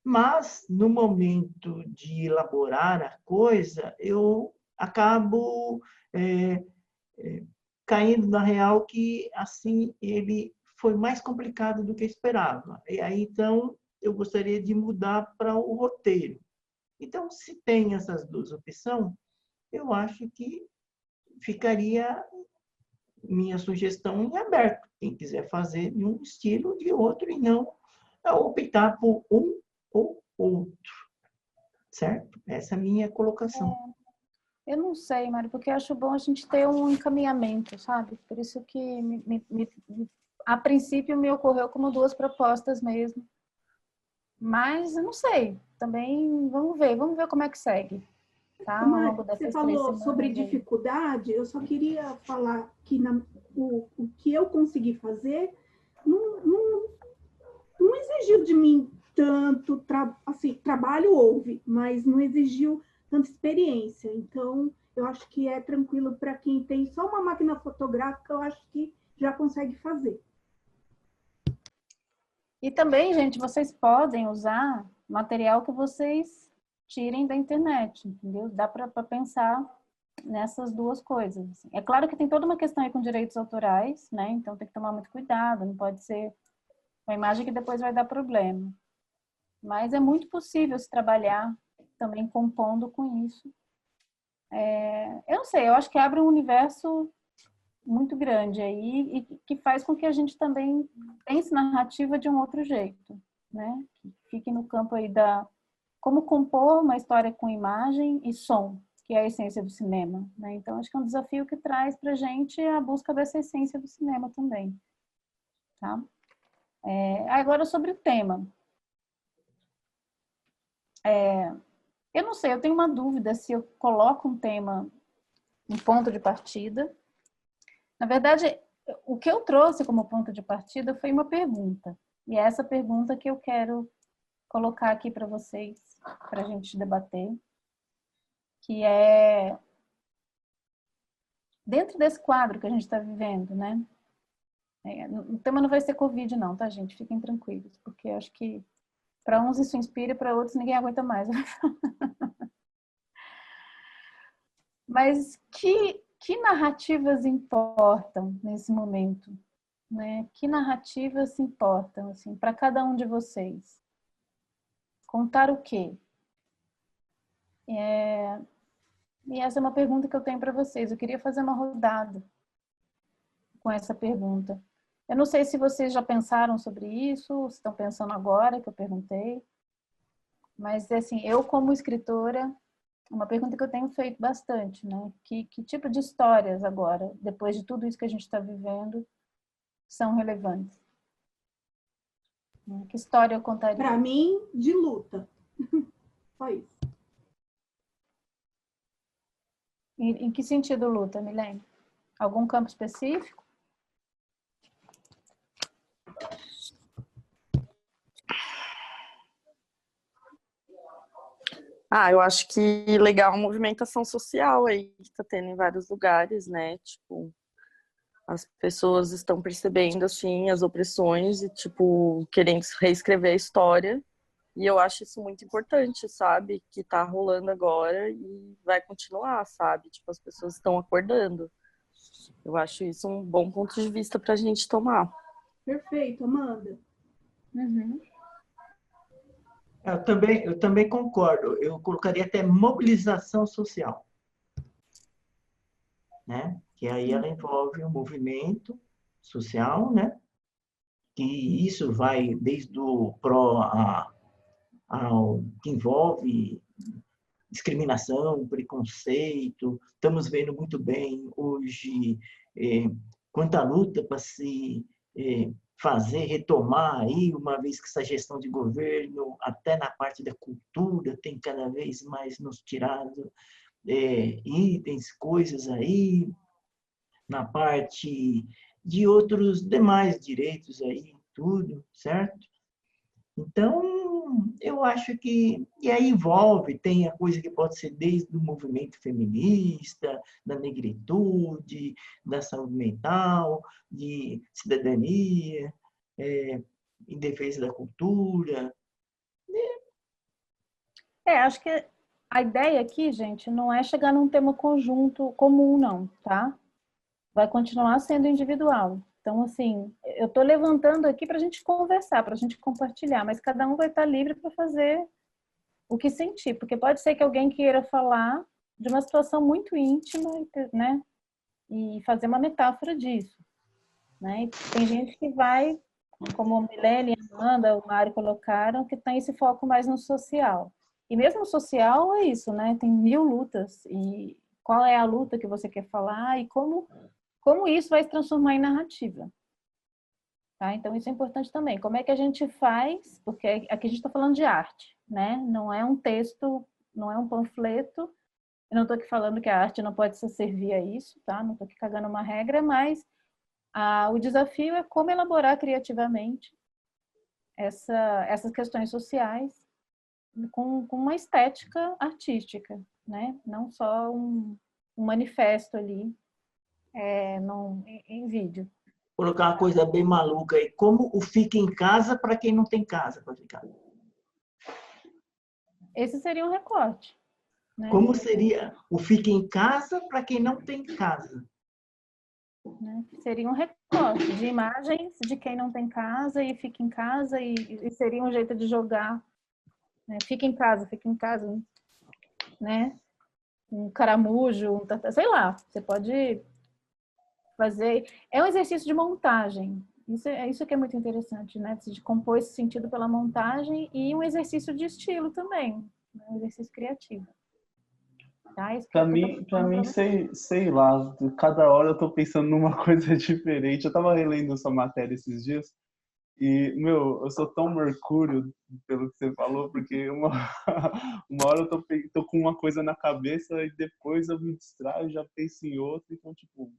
mas no momento de elaborar a coisa, eu acabo caindo na real que assim ele foi mais complicado do que esperava. E aí então eu gostaria de mudar para o roteiro. Então, se tem essas duas opções, eu acho que ficaria minha sugestão em aberto. Quem quiser fazer de um estilo, de outro, e não optar por um ou outro. Certo? Essa é a minha colocação. Eu não sei, Mário, porque eu acho bom a gente ter um encaminhamento, sabe? Por isso que, a princípio, me ocorreu como duas propostas mesmo. Mas eu não sei. Também vamos ver como é que segue. Tá? Ao longo dessas 3 semanas. Você falou sobre dificuldade, eu só queria falar que o que eu consegui fazer não exigiu de mim tanto, assim, trabalho houve, mas não exigiu tanta experiência. Então, eu acho que é tranquilo para quem tem só uma máquina fotográfica, eu acho que já consegue fazer. E também, gente, vocês podem usar material que vocês tirem da internet, entendeu? Dá para pensar nessas duas coisas. Assim. É claro que tem toda uma questão aí com direitos autorais, né? Então tem que tomar muito cuidado, não pode ser uma imagem que depois vai dar problema. Mas é muito possível se trabalhar também compondo com isso. Eu não sei, eu acho que abre um universo muito grande aí e que faz com que a gente também pense narrativa de um outro jeito, né? Que fique no campo aí da como compor uma história com imagem e som, que é a essência do cinema, né? Então acho que é um desafio que traz para a gente a busca dessa essência do cinema também, tá? Agora sobre o tema. Eu não sei, eu tenho uma dúvida se eu coloco um tema, um ponto de partida. Na verdade, o que eu trouxe como ponto de partida foi uma pergunta. E é essa pergunta que eu quero colocar aqui para vocês, para a gente debater, que é, dentro desse quadro que a gente está vivendo, né? O tema não vai ser Covid não, tá, gente? Fiquem tranquilos, porque eu acho que para uns isso inspira, para outros ninguém aguenta mais. Mas que narrativas importam nesse momento? Né? Que narrativas importam assim, para cada um de vocês? Contar o quê? E essa é uma pergunta que eu tenho para vocês. Eu queria fazer uma rodada com essa pergunta. Eu não sei se vocês já pensaram sobre isso, ou se estão pensando agora que eu perguntei. Mas, assim, eu como escritora, uma pergunta que eu tenho feito bastante, né? Que tipo de histórias agora, depois de tudo isso que a gente está vivendo, são relevantes? Que história eu contaria? Para mim, de luta. Só isso. Em que sentido luta, Milene? Algum campo específico? Eu acho que legal a movimentação social aí que tá tendo em vários lugares, né? Tipo, as pessoas estão percebendo, assim, as opressões e, tipo, querendo reescrever a história. E eu acho isso muito importante, sabe? Que tá rolando agora e vai continuar, sabe? Tipo, as pessoas estão acordando. Eu acho isso um bom ponto de vista pra gente tomar. Perfeito, Amanda. Uhum. Eu também concordo. Eu colocaria até mobilização social, né? Que aí ela envolve um movimento social, né? Que isso vai desde o ao que envolve discriminação, preconceito. Estamos vendo muito bem hoje quanta luta para se retomar aí, uma vez que essa gestão de governo, até na parte da cultura, tem cada vez mais nos tirado itens, coisas aí, na parte de outros demais direitos aí, tudo, certo? Então, eu acho que... E aí envolve, tem a coisa que pode ser desde o movimento feminista, da negritude, da saúde mental, de cidadania, em defesa da cultura. Acho que a ideia aqui, gente, não é chegar num tema conjunto comum, não, tá? Vai continuar sendo individual. Então, assim, eu estou levantando aqui para a gente conversar, para a gente compartilhar, mas cada um vai estar livre para fazer o que sentir, porque pode ser que alguém queira falar de uma situação muito íntima, né? E fazer uma metáfora disso, né? E tem gente que vai, como a Milene, a Amanda, o Mário colocaram, que tem esse foco mais no social. E mesmo o social é isso, né? Tem 1000 lutas. E qual é a luta que você quer falar e como isso vai se transformar em narrativa. Tá? Então, isso é importante também. Como é que a gente faz? Porque aqui a gente está falando de arte, né? Não é um texto, não é um panfleto. Eu não estou aqui falando que a arte não pode se servir a isso, tá? Não estou aqui cagando uma regra, mas o desafio é como elaborar criativamente essas questões sociais com uma estética artística, né? Não só um manifesto ali em vídeo. Colocar uma coisa bem maluca aí, como o fica em casa para quem não tem casa para ficar. Esse seria um recorte. né? Como seria o fique em casa para quem não tem casa? Né? Seria um recorte de imagens de quem não tem casa e fica em casa, e seria um jeito de jogar, né? Fica em casa, né? Um caramujo, sei lá, você pode fazer. É um exercício de montagem. Isso que é muito interessante, né? De compor esse sentido pela montagem, e um exercício de estilo também, né? Um exercício criativo. Tá? Pra mim, sei lá, cada hora eu tô pensando numa coisa diferente. Eu tava relendo essa matéria esses dias e, meu, eu sou tão mercúrio pelo que você falou, porque uma hora eu tô com uma coisa na cabeça e depois eu me distraio, já penso em outra. Então, tipo,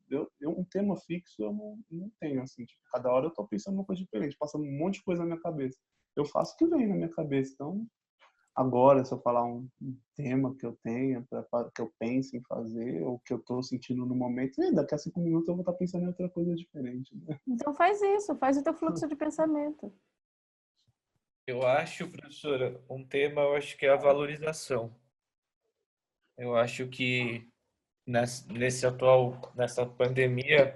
um tema fixo eu não tenho, assim. Tipo, cada hora eu tô pensando numa coisa diferente, passando um monte de coisa na minha cabeça. Eu faço o que vem na minha cabeça, então... Agora, se eu falar um tema que eu tenha, que eu pense em fazer, ou que eu estou sentindo no momento, daqui a 5 minutos eu vou estar pensando em outra coisa diferente. Né? Então faz isso, faz o teu fluxo de pensamento. Eu acho, professora, um tema, eu acho que é a valorização. Eu acho que nessa pandemia,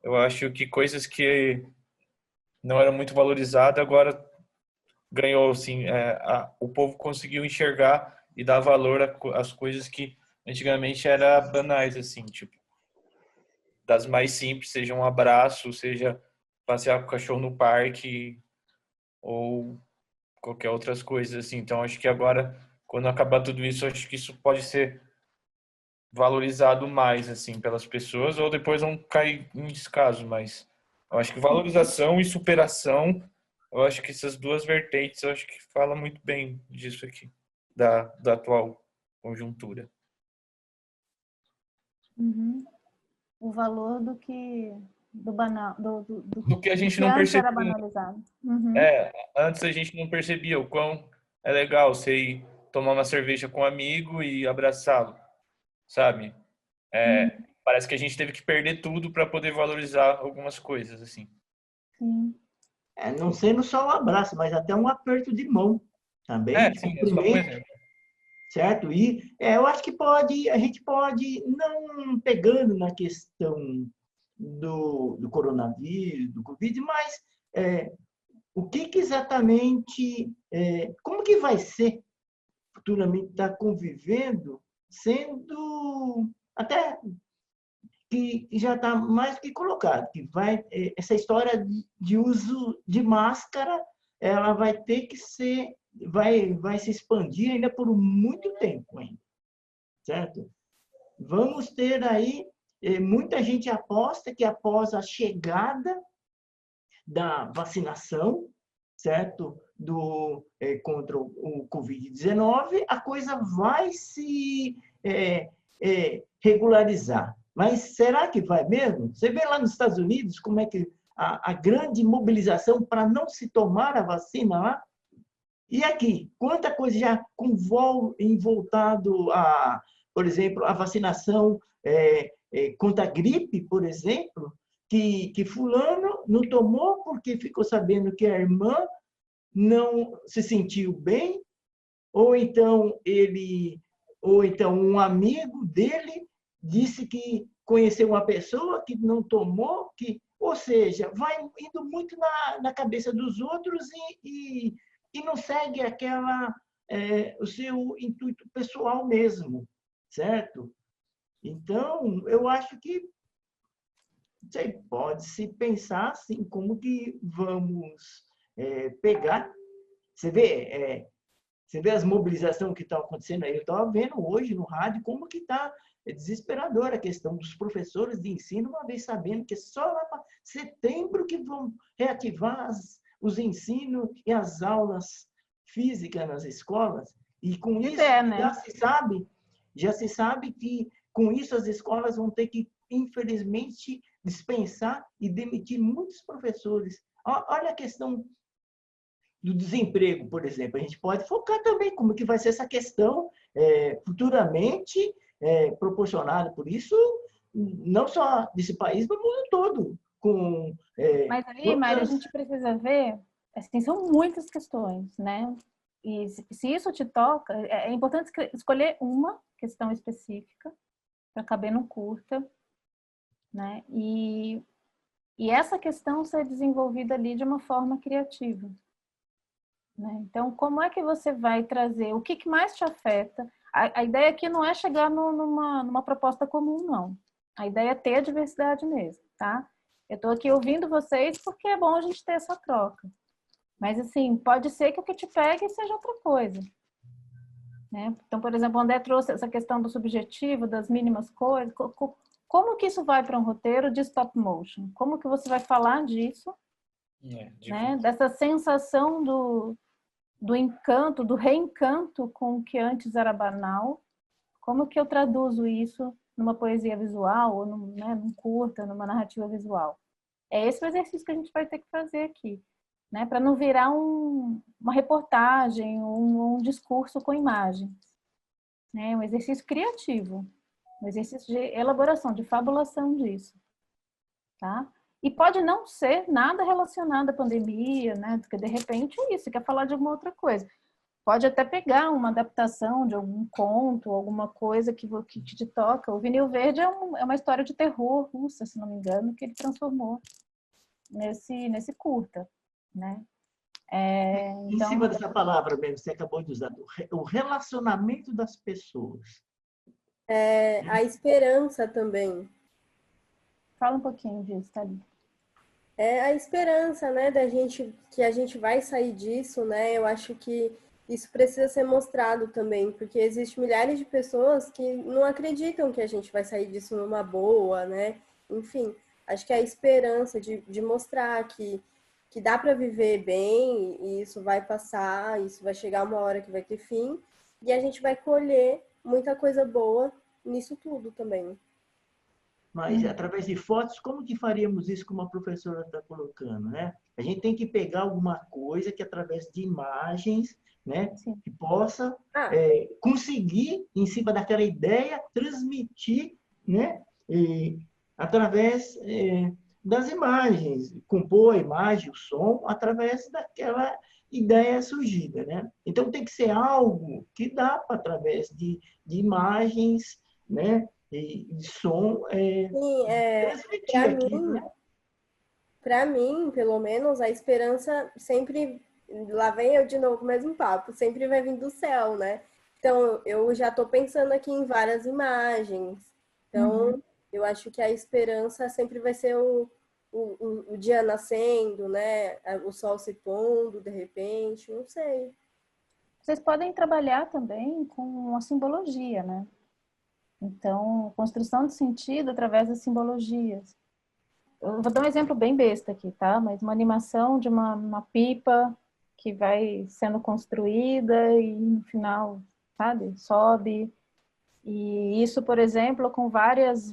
eu acho que coisas que não eram muito valorizadas, agora ganhou, assim, o povo conseguiu enxergar e dar valor às coisas que antigamente eram banais, assim, tipo, das mais simples, seja um abraço, seja passear com o cachorro no parque, ou qualquer outras coisas, assim. Então, acho que agora, quando acabar tudo isso, acho que isso pode ser valorizado mais, assim, pelas pessoas, ou depois não cair em descaso, mas eu acho que valorização e superação, eu acho que essas duas vertentes, eu acho que fala muito bem disso aqui, da atual conjuntura. Uhum. O valor do que banal, do que a gente que não antes era percebia. banalizado. Uhum. Antes a gente não percebia o quão é legal você ir tomar uma cerveja com um amigo e abraçá-lo, sabe? Parece que a gente teve que perder tudo para poder valorizar algumas coisas, assim. Sim. Não sendo só um abraço, mas até um aperto de mão também, Sim, é só um exemplo. Certo? E eu acho que a gente pode, não pegando na questão do coronavírus, do Covid, mas o que exatamente, como que vai ser futuramente estar convivendo, sendo até que já está mais que colocado, que vai essa história de uso de máscara, ela vai ter que ser, vai se expandir ainda por muito tempo ainda, certo? Vamos ter aí, muita gente aposta que após a chegada da vacinação, certo? Contra o Covid-19, a coisa vai se regularizar. Mas será que vai mesmo? Você vê lá nos Estados Unidos como é que a grande mobilização para não se tomar a vacina lá? E aqui, quanta coisa já voltado a, por exemplo, a vacinação contra a gripe, por exemplo, que fulano não tomou porque ficou sabendo que a irmã não se sentiu bem, ou então um amigo dele disse que conheceu uma pessoa que não tomou, ou seja, vai indo muito na cabeça dos outros e não segue o seu intuito pessoal mesmo, certo? Então, eu acho que pode-se pensar assim, como que vamos pegar. Você vê as mobilizações que estão acontecendo aí. Eu estava vendo hoje no rádio como que está desesperadora a questão dos professores de ensino, uma vez sabendo que só lá para setembro que vão reativar os ensinos e as aulas físicas nas escolas. E com isso né? já se sabe que com isso as escolas vão ter que, infelizmente, dispensar e demitir muitos professores. Olha a questão do desemprego, por exemplo. A gente pode focar também como que vai ser essa questão futuramente proporcionada por isso, não só desse país, mas no mundo todo. Mas aí, Mário, a gente precisa ver, assim, são muitas questões, né? E se isso te toca, é importante escolher uma questão específica para caber no curta, né? E essa questão ser desenvolvida ali de uma forma criativa, né? Então, como é que você vai trazer? O que mais te afeta? A ideia aqui não é chegar numa proposta comum, não. A ideia é ter a diversidade mesmo, tá? Eu estou aqui ouvindo vocês porque é bom a gente ter essa troca. Mas, assim, pode ser que o que te pegue seja outra coisa, né? Então, por exemplo, o André trouxe essa questão do subjetivo, das mínimas coisas. Como que isso vai para um roteiro de stop motion? Como que você vai falar disso, né? Dessa sensação do encanto, do reencanto com o que antes era banal. Como que eu traduzo isso numa poesia visual, ou num curta, numa narrativa visual? É esse o exercício que a gente vai ter que fazer aqui, né? Para não virar uma reportagem, um discurso com imagens, né? Um exercício criativo, um exercício de elaboração, de fabulação disso, tá? E pode não ser nada relacionado à pandemia, né? Porque de repente é isso, você quer falar de alguma outra coisa. Pode até pegar uma adaptação de algum conto, alguma coisa que te toca. O Vinil Verde é uma história de terror russa, se não me engano, que ele transformou nesse curta, né? Em Então, cima dessa palavra mesmo, você acabou de usar, o relacionamento das pessoas. A esperança também. Fala um pouquinho disso, Thalita. É a esperança, né, que a gente vai sair disso, né? Eu acho que isso precisa ser mostrado também, porque existem milhares de pessoas que não acreditam que a gente vai sair disso numa boa, né? Enfim, acho que é a esperança de mostrar que dá para viver bem e isso vai passar, isso vai chegar uma hora que vai ter fim e a gente vai colher muita coisa boa nisso tudo também. Mas, através de fotos, como que faríamos isso como a professora está colocando, né? A gente tem que pegar alguma coisa que, através de imagens, né, que possa conseguir, em cima daquela ideia, transmitir, né, através das imagens, compor a imagem, o som, através daquela ideia surgida, né? Então, tem que ser algo que dá para, através de imagens, né, e som, transmitir aquilo, né? Para mim, pelo menos, a esperança sempre, lá vem eu de novo com o mesmo papo, sempre vai vir do céu, né? Então, eu já estou pensando aqui em várias imagens. Então, eu acho que a esperança sempre vai ser o dia nascendo, né? O sol se pondo, de repente, não sei. Vocês podem trabalhar também com a simbologia, né? Então, construção de sentido através das simbologias. Eu vou dar um exemplo bem besta aqui, tá? Mas uma animação de uma pipa que vai sendo construída e no final, sabe? Sobe. E isso, por exemplo, com vários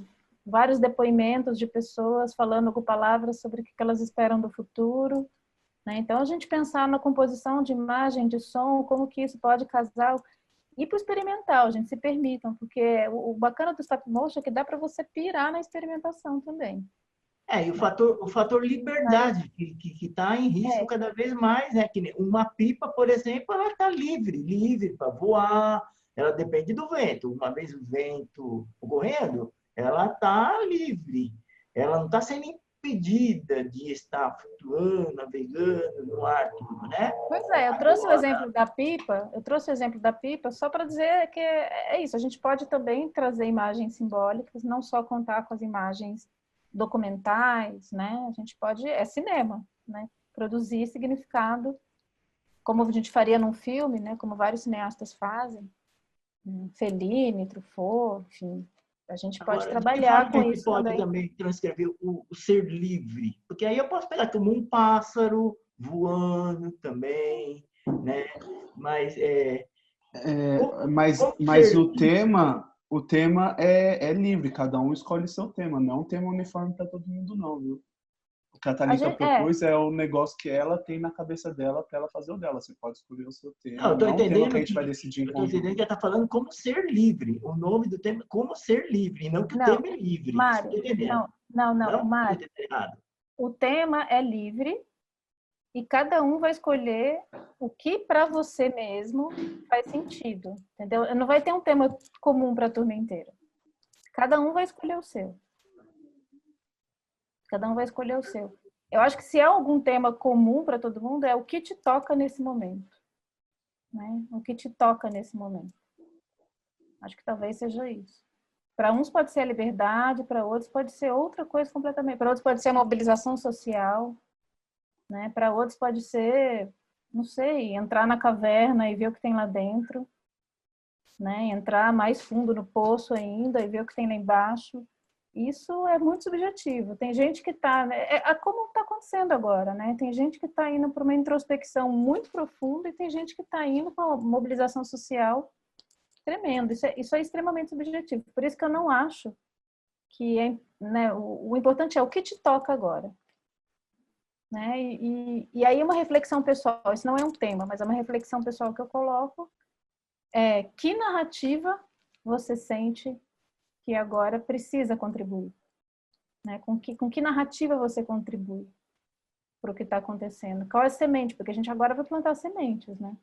depoimentos de pessoas falando com palavras sobre o que elas esperam do futuro, né? Então, a gente pensar na composição de imagem, de som, como que isso pode casar. E para o experimental, gente, se permitam, porque o bacana do stop motion é que dá para você pirar na experimentação também. E o fator liberdade, que está em risco cada vez mais, né? Que uma pipa, por exemplo, ela está livre para voar, ela depende do vento. Uma vez o vento ocorrendo, ela está livre, ela não está sendo impedida de estar flutuando, navegando no ar, tudo, né? Pois é, eu trouxe o exemplo da pipa só para dizer que é isso, a gente pode também trazer imagens simbólicas, não só contar com as imagens documentais, né? A gente pode, cinema, né? Produzir significado, como a gente faria num filme, né? Como vários cineastas fazem, Fellini, Truffaut, enfim. A gente pode trabalhar com isso também. Pode também transcrever o ser livre, porque aí eu posso pegar como um pássaro voando também, né? Mas mas o tema é livre, cada um escolhe seu tema, não é um tema uniforme para todo mundo não, viu? O que a Thalita propôs é o negócio que ela tem na cabeça dela para ela fazer o dela. Você pode escolher o seu tema. Não, eu tô entendendo que a gente vai decidir. Eu estou entendendo que ela está falando como ser livre. O nome do tema é como ser livre, e não que o tema é livre. Mário, não, Mário. O tema é livre, e cada um vai escolher o que para você mesmo faz sentido, entendeu? Não vai ter um tema comum para a turma inteira. Cada um vai escolher o seu. Cada um vai escolher o seu. Eu acho que se há algum tema comum para todo mundo é o que te toca nesse momento, né? O que te toca nesse momento. Acho que talvez seja isso. Para uns pode ser a liberdade, para outros pode ser outra coisa completamente. Para outros pode ser a mobilização social, né? Para outros pode ser, não sei, entrar na caverna e ver o que tem lá dentro, né? Entrar mais fundo no poço ainda e ver o que tem lá embaixo. Isso é muito subjetivo. Tem gente que está, como está acontecendo agora, né? Tem gente que está indo para uma introspecção muito profunda e tem gente que está indo para uma mobilização social tremendo. Isso é extremamente subjetivo. Por isso que eu não acho que né, o importante é o que te toca agora. Né? E aí uma reflexão pessoal, isso não é um tema, mas é uma reflexão pessoal que eu coloco, que narrativa você sente que agora precisa contribuir? Né? Com que narrativa você contribui para o que está acontecendo? Qual é a semente? Porque a gente agora vai plantar sementes, né?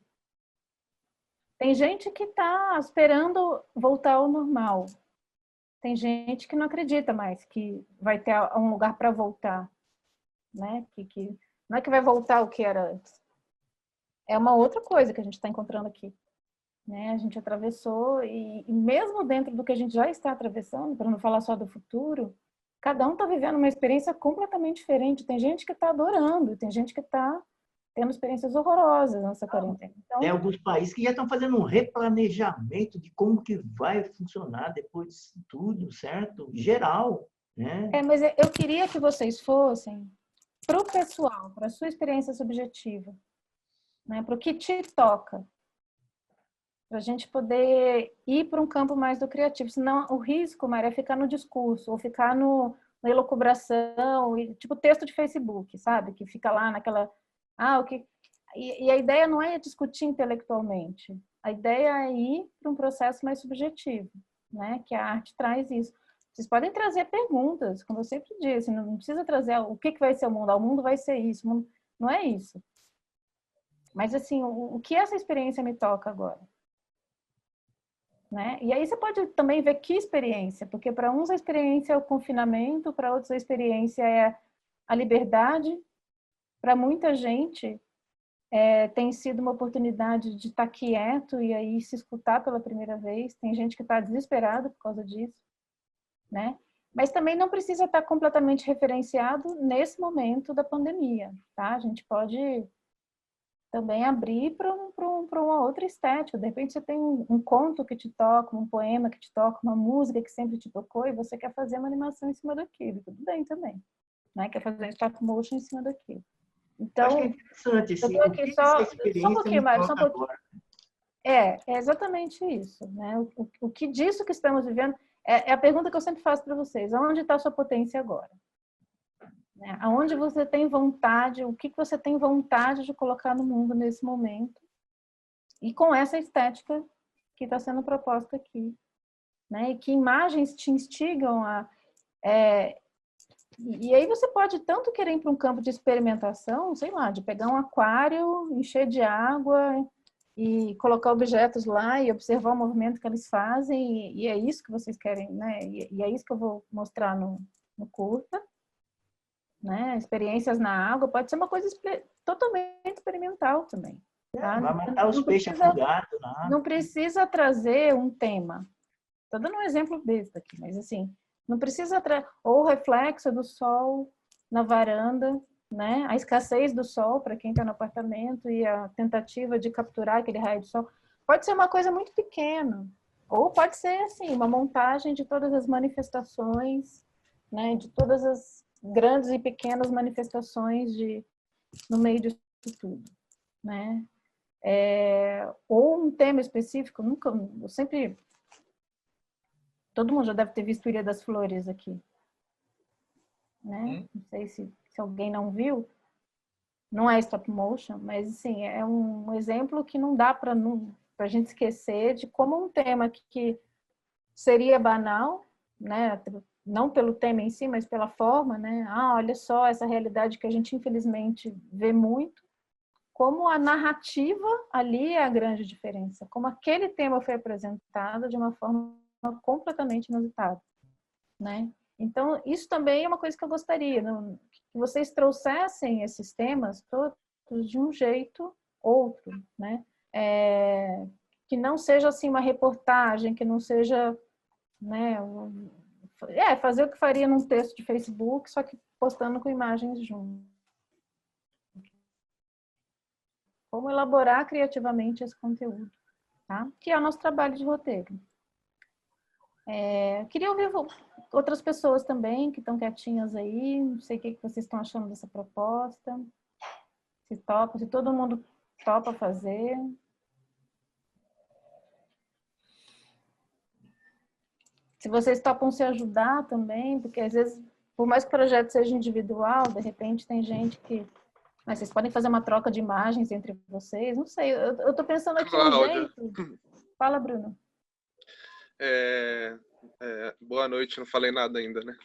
Tem gente que está esperando voltar ao normal. Tem gente que não acredita mais que vai ter um lugar para voltar, né? Que não é que vai voltar o que era antes. É uma outra coisa que a gente está encontrando aqui, né? A gente atravessou e mesmo dentro do que a gente já está atravessando, para não falar só do futuro, cada um está vivendo uma experiência completamente diferente. Tem gente que está adorando, tem gente que está tendo experiências horrorosas nessa quarentena. Então, tem alguns países que já estão fazendo um replanejamento de como que vai funcionar depois disso tudo, certo? Geral, né? Mas eu queria que vocês fossem para o pessoal, para a sua experiência subjetiva, né? Para o que te toca, para a gente poder ir para um campo mais do criativo. Senão o risco, Maria, é ficar no discurso, ou ficar na elucubração, tipo texto de Facebook, sabe? Que fica lá naquela... E a ideia não é discutir intelectualmente. A ideia é ir para um processo mais subjetivo, né? Que a arte traz isso. Vocês podem trazer perguntas, como eu sempre disse, não precisa trazer o que vai ser o mundo, o mundo vai ser isso, não é isso. Mas assim, o que essa experiência me toca agora? Né? E aí você pode também ver que experiência, porque para uns a experiência é o confinamento, para outros a experiência é a liberdade. Para muita gente tem sido uma oportunidade de estar quieto e aí se escutar pela primeira vez. Tem gente que está desesperada por causa disso, né? Mas também não precisa estar completamente referenciado nesse momento da pandemia, tá? A gente pode também abrir para uma outra estética. De repente você tem um conto que te toca, um poema que te toca, uma música que sempre te tocou e você quer fazer uma animação em cima daquilo. Tudo bem também, né? Quer fazer um stop motion em cima daquilo. Então, acho que é interessante, eu estou aqui só um pouquinho mais, só um pouquinho. Agora. É exatamente isso, né? O que disso que estamos vivendo é a pergunta que eu sempre faço para vocês. Onde está a sua potência agora? Né? Aonde você tem vontade, o que você tem vontade de colocar no mundo nesse momento? E com essa estética que está sendo proposta aqui. Né? E que imagens te instigam a... E aí você pode tanto querer ir para um campo de experimentação, sei lá, de pegar um aquário, encher de água e colocar objetos lá e observar o movimento que eles fazem, e é isso que vocês querem, né? E é isso que eu vou mostrar no curta. Né? Experiências na água, pode ser uma coisa totalmente experimental também. Tá? Vai matar os peixes afogados. Não precisa trazer um tema. Estou dando um exemplo besta aqui, mas assim, não precisa ou o reflexo do sol na varanda, né? A escassez do sol para quem está no apartamento e a tentativa de capturar aquele raio de sol. Pode ser uma coisa muito pequena, ou pode ser assim, uma montagem de todas as manifestações, né? De todas as grandes e pequenas manifestações no meio disso tudo, né? Ou um tema específico, eu sempre... Todo mundo já deve ter visto Ilha das Flores aqui, né? Não sei se alguém não viu. Não é stop motion, mas assim, é um exemplo que não dá para a gente esquecer de como um tema que seria banal, né? não pelo tema em si, mas pela forma, né? Olha só essa realidade que a gente infelizmente vê muito, como a narrativa ali é a grande diferença, como aquele tema foi apresentado de uma forma completamente inusitada, né? Então, isso também é uma coisa que eu gostaria, que vocês trouxessem esses temas todos de um jeito outro, né? Que não seja assim uma reportagem, que não seja, né, fazer o que faria num texto de Facebook, só que postando com imagens junto. Como elaborar criativamente esse conteúdo, tá? Que é o nosso trabalho de roteiro. Queria ouvir outras pessoas também que estão quietinhas aí, não sei o que vocês estão achando dessa proposta, se todo mundo topa fazer. Se vocês topam se ajudar também, porque às vezes, por mais que o projeto seja individual, de repente tem gente que... Mas vocês podem fazer uma troca de imagens entre vocês, não sei. Eu estou pensando aqui um jeito... Fala, Bruno. Boa noite, não falei nada ainda, né?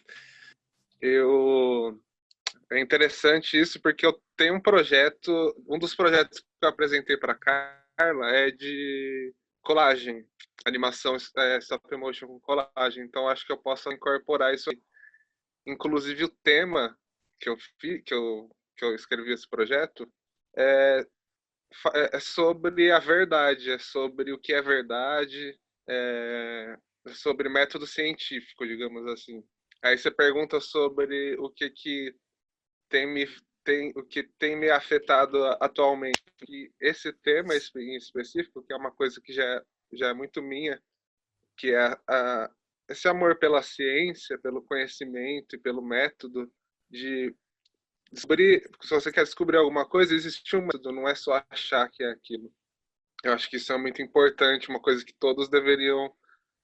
É interessante isso, porque eu tenho um projeto, um dos projetos que eu apresentei para Carla é de colagem, animação stop motion com colagem, então acho que eu posso incorporar isso aí. Inclusive o tema que eu escrevi esse projeto é sobre a verdade, é sobre o que é verdade, é sobre método científico, digamos assim. Aí você pergunta sobre o que tem me afetado atualmente. E esse tema em específico, que é uma coisa que já é muito minha, que é esse amor pela ciência, pelo conhecimento e pelo método de descobrir. Se você quer descobrir alguma coisa, existe um método, não é só achar que é aquilo. Eu acho que isso é muito importante, uma coisa que todos deveriam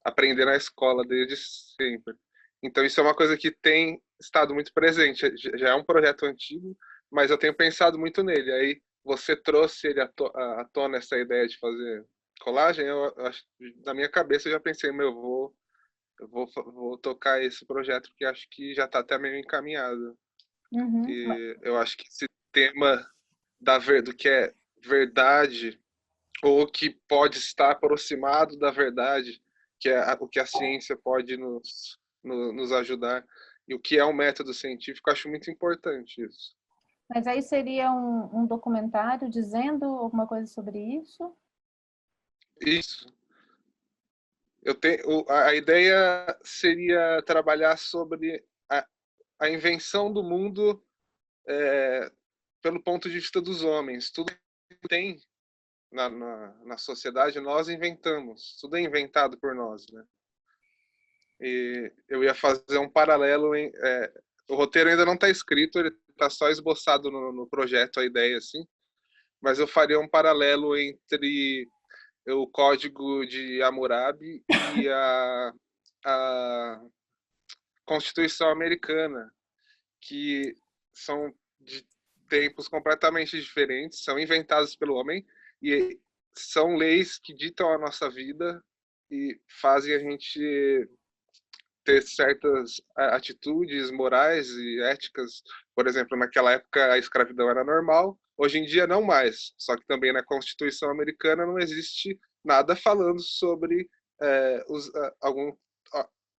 aprender na escola desde sempre. Então isso é uma coisa que tem estado muito presente. Já é um projeto antigo, mas eu tenho pensado muito nele. Aí você trouxe ele à tona essa ideia de fazer colagem. Na minha cabeça eu já pensei, eu vou tocar esse projeto, porque acho que já está até meio encaminhado. E eu acho que esse tema do que é verdade, ou que pode estar aproximado da verdade, que é o que a ciência pode nos ajudar, e o que é um método científico, acho muito importante isso. Mas aí seria um documentário dizendo alguma coisa sobre isso? Isso. A ideia seria trabalhar sobre a invenção do mundo pelo ponto de vista dos homens. Tudo que tem na sociedade nós inventamos, tudo é inventado por nós, né? E eu ia fazer um paralelo o roteiro ainda não está escrito, ele está só esboçado no projeto, a ideia assim, mas eu faria um paralelo entre o Código de Hammurabi e a Constituição Americana, que são de tempos completamente diferentes, são inventados pelo homem e são leis que ditam a nossa vida e fazem a gente ter certas atitudes morais e éticas. Por exemplo, naquela época a escravidão era normal, hoje em dia não mais. Só que também na Constituição Americana não existe nada falando sobre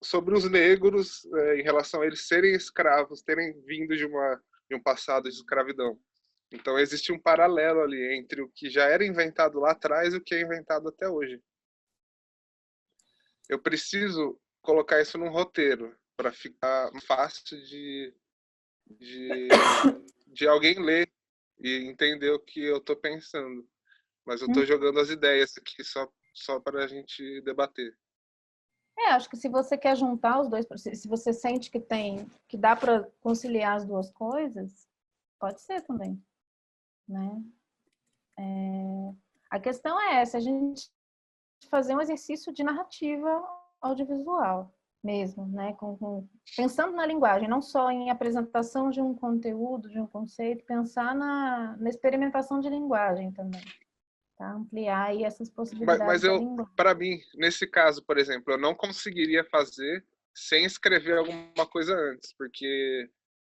sobre os negros em relação a eles serem escravos, terem vindo de um passado de escravidão. Então existe um paralelo ali entre o que já era inventado lá atrás e o que é inventado até hoje. Eu preciso colocar isso num roteiro para ficar fácil de alguém ler e entender o que eu estou pensando. Mas eu estou jogando as ideias aqui só para a gente debater. Acho que se você quer juntar os dois, se você sente que dá para conciliar as duas coisas, pode ser também, né? A questão é essa, a gente fazer um exercício de narrativa audiovisual mesmo, né? Pensando na linguagem, não só em apresentação de um conteúdo, de um conceito, pensar na experimentação de linguagem também. Tá? Ampliar aí essas possibilidades. Mas para mim, nesse caso, por exemplo, eu não conseguiria fazer sem escrever alguma coisa antes, porque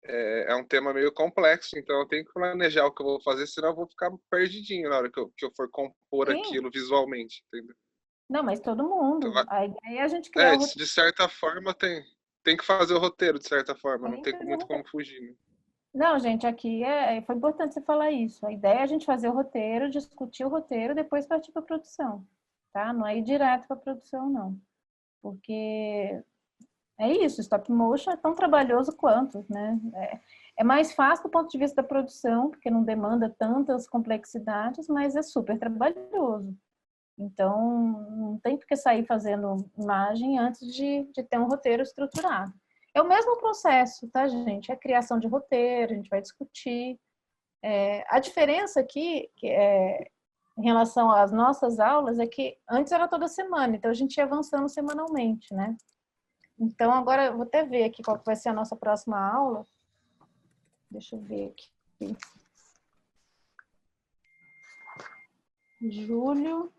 é um tema meio complexo, então eu tenho que planejar o que eu vou fazer, senão eu vou ficar perdidinho na hora que eu for compor Sim. aquilo visualmente, entendeu? Não, mas todo mundo. Então, A ideia é a gente criar o roteiro. de certa forma tem que fazer o roteiro, de certa forma, não Tem que tem fazer o muito roteiro. como fugir. Né? Não, gente, aqui foi importante você falar isso. A ideia é a gente fazer o roteiro, discutir o roteiro, depois partir para a produção, tá? Não é ir direto para a produção, não. Porque é isso, stop motion é tão trabalhoso quanto, né? É mais fácil do ponto de vista da produção, porque não demanda tantas complexidades, mas é super trabalhoso. Então, não tem por que sair fazendo imagem antes de ter um roteiro estruturado. É o mesmo processo, tá, gente? É a criação de roteiro, a gente vai discutir. A diferença aqui, em relação às nossas aulas, é que antes era toda semana, então a gente ia avançando semanalmente, né? Então, agora eu vou até ver aqui qual que vai ser a nossa próxima aula. Deixa eu ver aqui. Julho.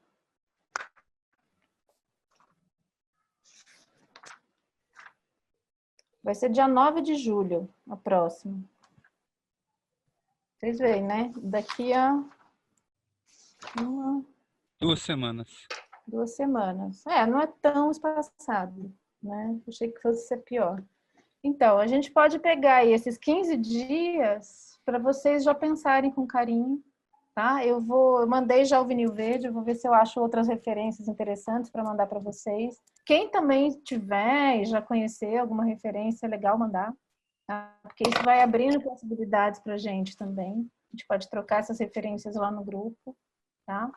Vai ser dia 9 de julho, a próxima. Vocês veem, né? Daqui a 2 semanas. 2 semanas. Não é tão espaçado, né? Achei que fosse ser pior. Então, a gente pode pegar aí esses 15 dias para vocês já pensarem com carinho, tá? Eu mandei já o vinil verde, eu vou ver se eu acho outras referências interessantes para mandar para vocês. Quem também tiver e já conhecer alguma referência, é legal mandar, tá? Porque isso vai abrindo possibilidades para a gente também. A gente pode trocar essas referências lá no grupo, tá?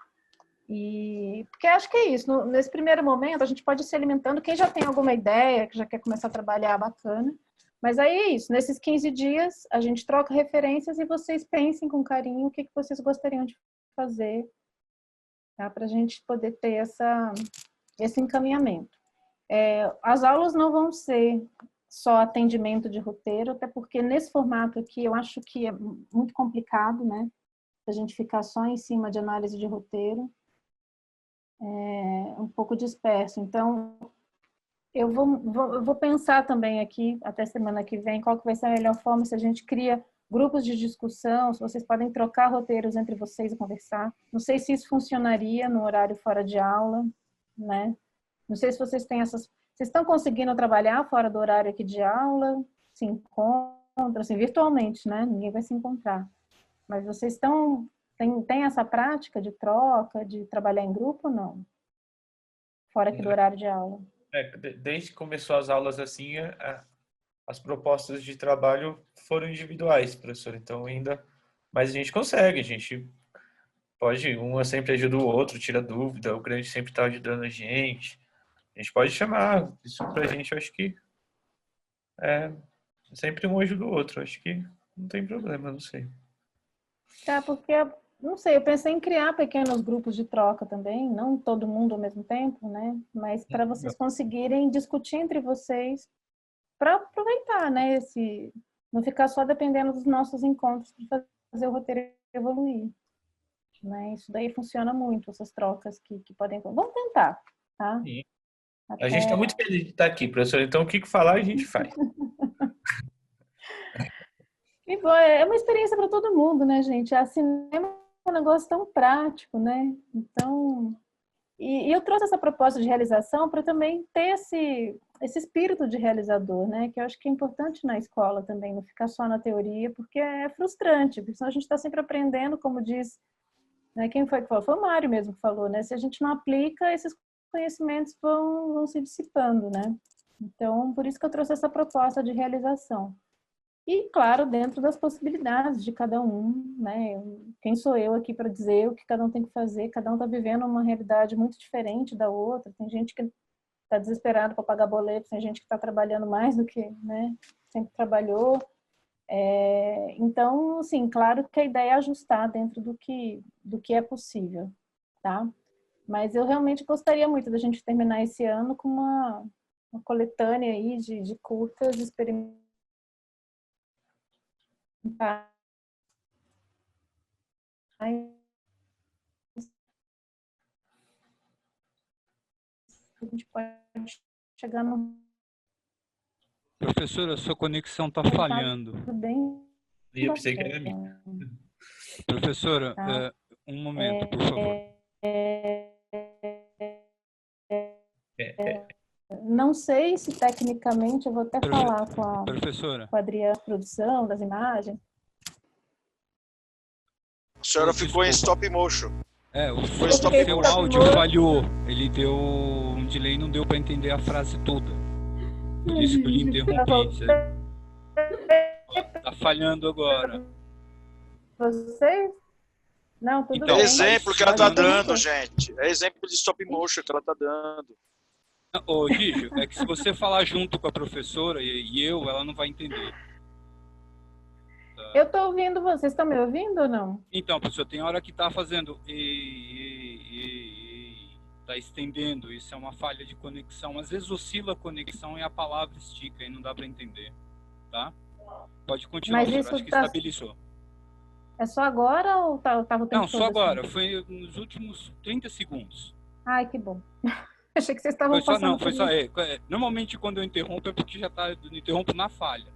Porque acho que é isso. Nesse primeiro momento, a gente pode ir se alimentando. Quem já tem alguma ideia, que já quer começar a trabalhar, bacana. Mas aí é isso. Nesses 15 dias, a gente troca referências e vocês pensem com carinho o que vocês gostariam de fazer, tá? Para a gente poder ter esse encaminhamento. As aulas não vão ser só atendimento de roteiro, até porque nesse formato aqui eu acho que é muito complicado, né? A gente ficar só em cima de análise de roteiro. Um pouco disperso. Então, eu vou pensar também aqui, até semana que vem, qual que vai ser a melhor forma, se a gente cria grupos de discussão, se vocês podem trocar roteiros entre vocês e conversar. Não sei se isso funcionaria no horário fora de aula, né? Não sei se vocês têm essas... Vocês estão conseguindo trabalhar fora do horário aqui de aula? Se encontram, assim, virtualmente, né? Ninguém vai se encontrar. Mas vocês tem essa prática de troca, de trabalhar em grupo ou não? Fora aqui do horário de aula. Desde que começou as aulas assim, as propostas de trabalho foram individuais, professor. Então mas a gente consegue, a gente pode, uma sempre ajuda o outro, tira dúvida, o grande sempre está ajudando a gente. A gente pode chamar, isso pra gente, eu acho que sempre um ajuda o outro, acho que não tem problema, não sei. Porque, não sei, eu pensei em criar pequenos grupos de troca também, não todo mundo ao mesmo tempo, né? Mas para vocês conseguirem discutir entre vocês, para aproveitar, né? Não ficar só dependendo dos nossos encontros para fazer o roteiro evoluir. Né? Isso daí funciona muito, essas trocas que podem... Vamos tentar, tá? Sim. A gente está muito feliz de estar aqui, professor, então o que falar a gente faz. E bom, é uma experiência para todo mundo, né, gente? A cinema é um negócio tão prático, né? Então, e eu trouxe essa proposta de realização para também ter esse espírito de realizador, né? Que eu acho que é importante na escola também, não ficar só na teoria, porque é frustrante, porque senão a gente está sempre aprendendo, como diz, né? Quem foi que falou? Foi o Mário mesmo que falou, né? Se a gente não aplica, esses conhecimentos vão se dissipando, né? Então, por isso que eu trouxe essa proposta de realização. E, claro, dentro das possibilidades de cada um, né? Quem sou eu aqui para dizer o que cada um tem que fazer? Cada um está vivendo uma realidade muito diferente da outra. Tem gente que está desesperado para pagar boleto, tem gente que está trabalhando mais do que, né, sempre trabalhou. Então, assim, claro que a ideia é ajustar dentro do que é possível, tá? Mas eu realmente gostaria muito da gente terminar esse ano com uma coletânea aí de curtas experimentais. A gente pode chegar no Professora, sua conexão está Tem falhando. estado bem E eu pensei que era minha. bacana. Professora, Tá? um momento, por favor. Não sei se tecnicamente, eu vou até falar Professora, com a Adriana, produção das imagens. A senhora ficou em stop motion. O stop seu motion. áudio falhou. Ele deu um delay e não deu para entender a frase toda. Por isso que eu lhe interrompi. Tá falhando agora. Vocês? Não, tudo Então, É bem. exemplo que ela tá Mas eu dando, não- gente. É exemplo de stop motion que ela tá dando. Ô, Gígio, é que se você falar junto com a professora e eu, ela não vai entender. Eu tô ouvindo vocês. Estão me ouvindo ou não? Então, professor, tem hora que tá fazendo tá estendendo, isso é uma falha de conexão. Às vezes oscila a conexão e a palavra estica e não dá para entender, tá? Pode continuar, Mas professor, isso acho que tá- estabilizou. É só agora ou tava o tempo Não, todo só agora, assim? foi nos últimos 30 segundos. Ai, que bom. Achei que vocês estavam Foi só, passando não, foi por só, isso. normalmente quando eu interrompo é porque já tá, eu interrompo na falha.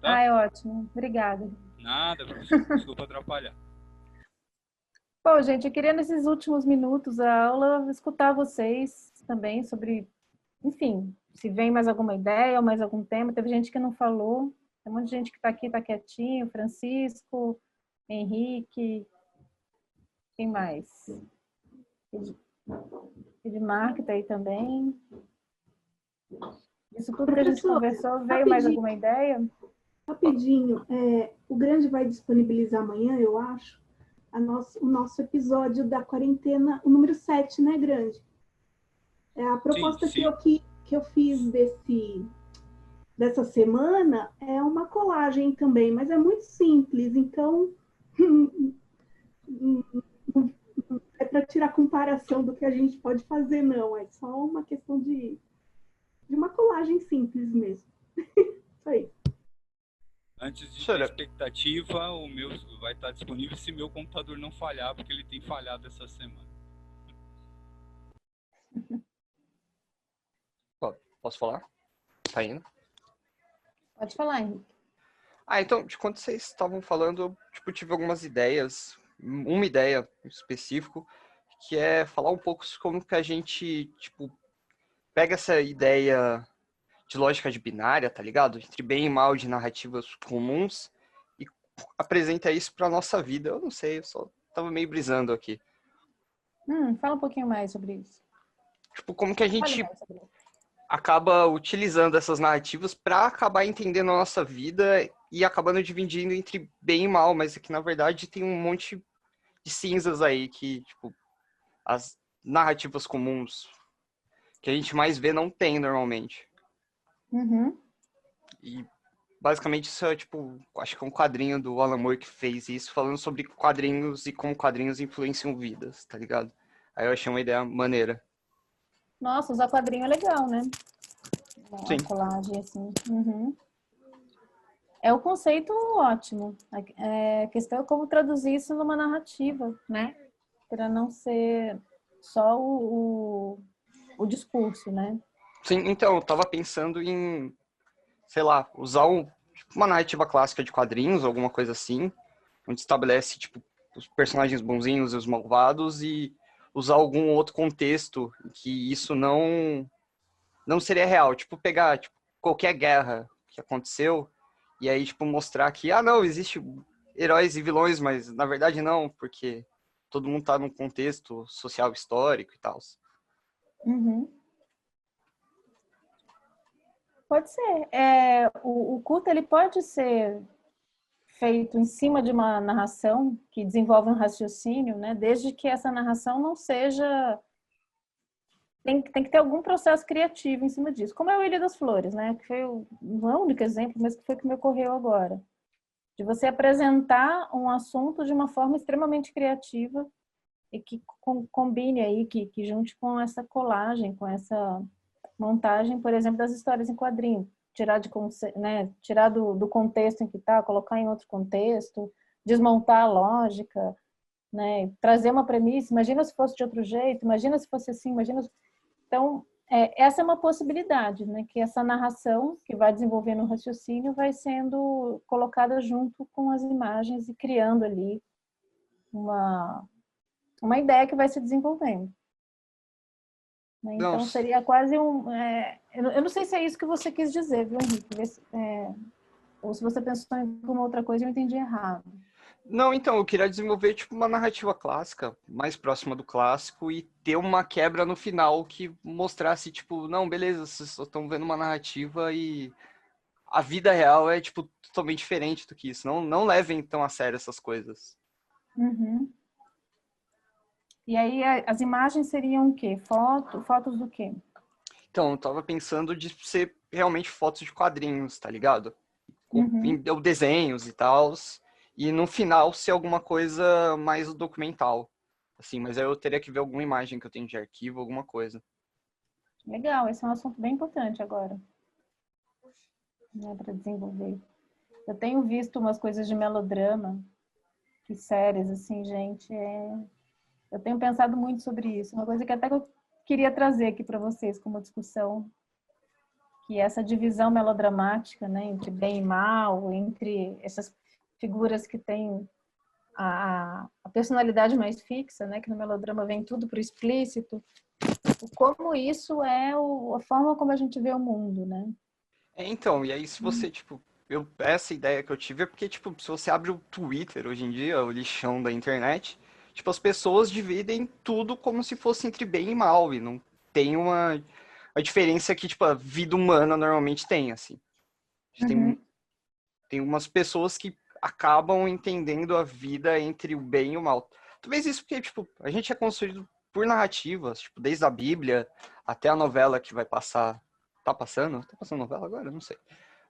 Tá? Ai, ótimo. Obrigada. Nada, professor, desculpa atrapalhar. Bom, gente, eu queria nesses últimos minutos da aula escutar vocês também sobre, enfim, se vem mais alguma ideia ou mais algum tema. Teve gente que não falou, tem um monte de gente que está aqui, está quietinho, Francisco, Henrique, quem mais? Edmar, que está aí também. Isso tudo que a gente Professor, conversou, veio mais rapidinho. alguma ideia? Rapidinho, o Grande vai disponibilizar amanhã, eu acho, o nosso episódio da quarentena, o número 7, né, Grande? A proposta sim. que eu fiz dessa semana é uma colagem também, mas é muito simples, então não é para tirar comparação do que a gente pode fazer, não, é só uma questão de uma colagem simples mesmo. Isso aí. Antes de ter expectativa, o meu vai estar disponível se meu computador não falhar, porque ele tem falhado essa semana. Posso falar? Tá indo? Pode falar, Henrique. Então, de quando vocês estavam falando, eu tive algumas ideias. Uma ideia em específico, que é falar um pouco sobre como que a gente, pega essa ideia de lógica de binária, tá ligado? Entre bem e mal de narrativas comuns e apresenta isso pra nossa vida. Eu não sei, eu só tava meio brisando aqui. Fala um pouquinho mais sobre isso. Como que a gente Fale mais sobre isso. acaba utilizando essas narrativas para acabar entendendo a nossa vida e acabando dividindo entre bem e mal, mas aqui na verdade tem um monte de cinzas aí que, as narrativas comuns que a gente mais vê não tem normalmente. Uhum. E basicamente isso é, acho que é um quadrinho do Alan Moore que fez isso, falando sobre quadrinhos e como quadrinhos influenciam vidas, tá ligado? Aí eu achei uma ideia maneira. Nossa, usar quadrinho é legal, né? Sim. A colagem, assim. Uhum. É o conceito ótimo. A questão é como traduzir isso numa narrativa, né? Para não ser só o discurso, né? Sim, então, eu tava pensando em, sei lá, usar uma narrativa clássica de quadrinhos, alguma coisa assim, onde estabelece, os personagens bonzinhos e os malvados e usar algum outro contexto em que isso não seria real. Pegar, qualquer guerra que aconteceu e aí, mostrar que, não, existe heróis e vilões, mas na verdade não, porque todo mundo tá num contexto social histórico e tal. Uhum. Pode ser. O culto ele pode ser feito em cima de uma narração que desenvolve um raciocínio, né? Desde que essa narração não seja... Tem que ter algum processo criativo em cima disso. Como é o Ilha das Flores, né? Que foi não é o único exemplo, mas que foi o que me ocorreu agora. De você apresentar um assunto de uma forma extremamente criativa e que combine aí, que junte com essa colagem, com essa montagem, por exemplo, das histórias em quadrinho. Tirar do contexto em que está, colocar em outro contexto, desmontar a lógica, né? Trazer uma premissa. Imagina se fosse de outro jeito, imagina se fosse assim, imagina... Então, essa é uma possibilidade, né? Que essa narração que vai desenvolvendo o raciocínio vai sendo colocada junto com as imagens e criando ali uma ideia que vai se desenvolvendo. Né? Então, Não, seria quase eu não sei se é isso que você quis dizer, viu, Henrique? Ou se você pensou em alguma outra coisa, eu entendi errado. não, então, eu queria desenvolver tipo uma narrativa clássica, mais próxima do clássico, e ter uma quebra no final que mostrasse, tipo, não, beleza, vocês só estão vendo uma narrativa e a vida real é, tipo, totalmente diferente do que isso. Não levem tão a sério essas coisas. Uhum. E aí, as imagens seriam o quê? Fotos do quê? Então, eu tava pensando de ser realmente fotos de quadrinhos, tá ligado? Uhum. Ou desenhos e tal. E no final ser alguma coisa mais documental. Assim, mas aí eu teria que ver alguma imagem que eu tenho de arquivo, alguma coisa. Legal, esse é um assunto bem importante agora, né, para desenvolver. Eu tenho visto umas coisas de melodrama, que séries, assim, gente, eu tenho pensado muito sobre isso. Uma coisa que até que eu queria trazer aqui para vocês como discussão, que é essa divisão melodramática, né, entre bem e mal, entre essas figuras que têm a personalidade mais fixa, né, que no melodrama vem tudo para o explícito, como isso é a forma como a gente vê o mundo, né? Então, e aí se você, tipo, essa ideia que eu tive é porque, tipo, se você abre o Twitter hoje em dia, o lixão da internet, tipo, as pessoas dividem tudo como se fosse entre bem e mal, e não tem a diferença que, tipo, a vida humana normalmente tem, assim. Uhum. Tem umas pessoas que acabam entendendo a vida entre o bem e o mal. Talvez isso porque, tipo, a gente é construído por narrativas, tipo, desde a Bíblia até a novela que vai passar. Tá passando? Tá passando novela agora? Não sei.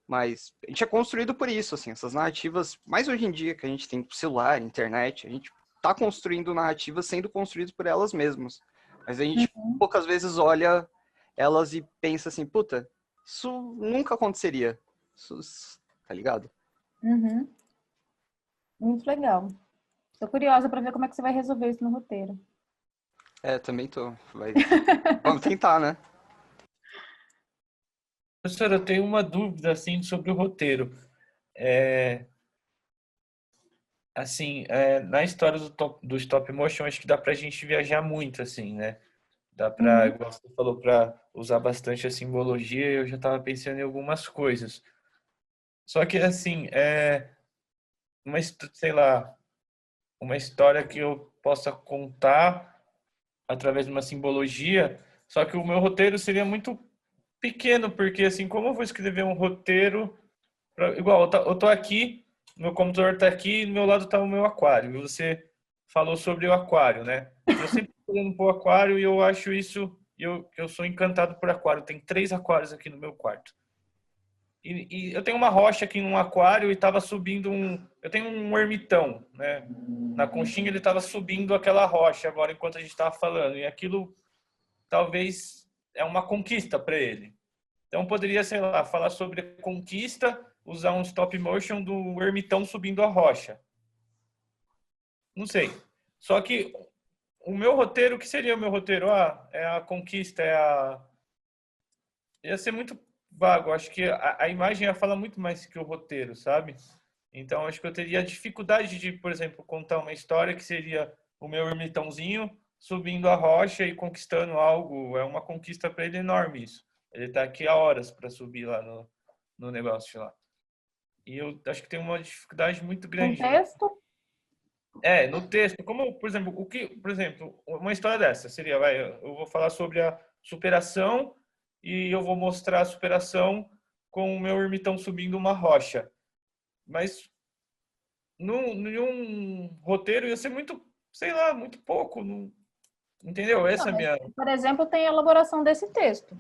Mas a gente é construído por isso, assim, essas narrativas, mais hoje em dia que a gente tem celular, internet, a gente tá construindo narrativas sendo construídas por elas mesmas. Mas a gente poucas vezes olha elas e pensa assim, puta, isso nunca aconteceria. Isso, tá ligado? Uhum. Muito legal. Estou curiosa para ver como é que você vai resolver isso no roteiro. Também tô. Vamos tentar, né? Professora, eu tenho uma dúvida assim sobre o roteiro. Assim, na história do stop motion, acho que dá pra gente viajar muito, assim, né? Dá pra, Uhum. igual você falou, pra usar bastante a simbologia. Eu já tava pensando em algumas coisas. Só que, assim, sei lá, uma história que eu possa contar através de uma simbologia. Só que o meu roteiro seria muito pequeno, porque, assim, como eu vou escrever um roteiro igual, eu tô aqui, meu computador tá aqui, do meu lado tá o meu aquário. E você falou sobre o aquário, né? Eu sempre tô olhando pro aquário e eu acho isso, eu sou encantado por aquário. Tem 3 aquários aqui no meu quarto. E eu tenho uma rocha aqui num aquário e tava subindo eu tenho um ermitão, né? Na conchinha ele tava subindo aquela rocha agora enquanto a gente tava falando. E aquilo talvez é uma conquista para ele. Então poderia, sei lá, falar sobre a conquista, usar um stop motion do ermitão subindo a rocha. Não sei. Só que o meu roteiro, o que seria o meu roteiro? É a conquista, ia ser muito vago. Acho que a imagem ia falar muito mais que o roteiro, sabe? Então acho que eu teria dificuldade de, por exemplo, contar uma história que seria o meu ermitãozinho subindo a rocha e conquistando algo. É uma conquista para ele enorme isso. Ele está aqui há horas para subir lá no negócio lá. E eu acho que tem uma dificuldade muito Um grande. texto? No texto, como, por exemplo, uma história dessa seria, eu vou falar sobre a superação e eu vou mostrar a superação com o meu ermitão subindo uma rocha. Mas num roteiro ia ser muito, sei lá, muito pouco, entendeu? Essa é a minha. Por exemplo, tem a elaboração desse texto.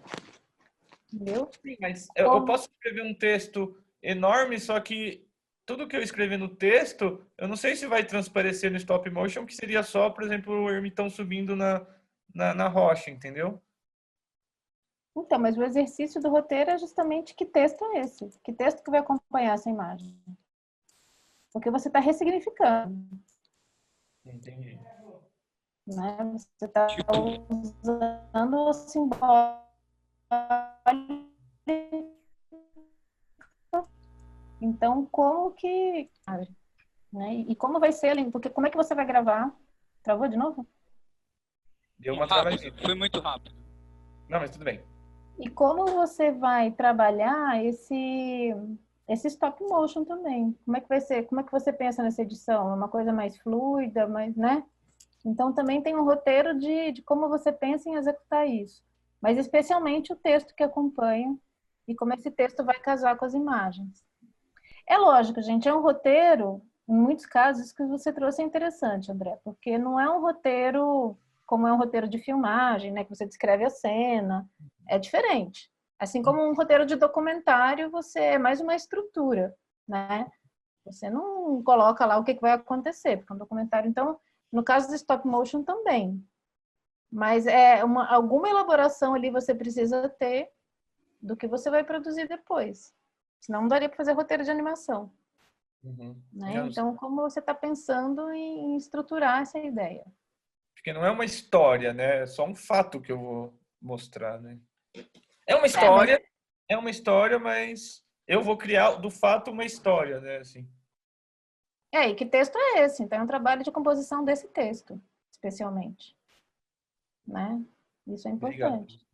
Entendeu? Sim, mas eu posso escrever um texto enorme, só que tudo que eu escrever no texto, eu não sei se vai transparecer no stop motion, que seria só, por exemplo, o ermitão subindo na rocha, entendeu? Então, mas o exercício do roteiro é justamente que texto é esse? Que texto que vai acompanhar essa imagem? Porque você está ressignificando. Entendi. Né? Você está usando o simbólico Então, como que... né? E como vai ser, porque como é que você vai gravar? Travou de novo? Deu uma Rápido, travadinha. foi muito rápido. Não, mas tudo bem. E como você vai trabalhar esse stop motion também? Como é que vai ser? Como é que você pensa nessa edição? É uma coisa mais fluida, mais, né? Então também tem um roteiro de como você pensa em executar isso. Mas especialmente o texto que acompanha e como esse texto vai casar com as imagens. É lógico, gente, é um roteiro, em muitos casos, que você trouxe é interessante, André, porque não é um roteiro como é um roteiro de filmagem, né, que você descreve a cena, é diferente. Assim como um roteiro de documentário, você é mais uma estrutura, né? Você não coloca lá o que vai acontecer, porque é um documentário, então, no caso do stop motion também. Mas alguma elaboração ali você precisa ter do que você vai produzir depois. Senão não daria para fazer roteiro de animação. Né? Então, como você está pensando em estruturar essa ideia? Porque não é uma história, né? É só um fato que eu vou mostrar, né? É uma história, mas eu vou criar do fato uma história, né? Assim. E que texto é esse? Então, é um trabalho de composição desse texto, especialmente. Né? Isso é importante.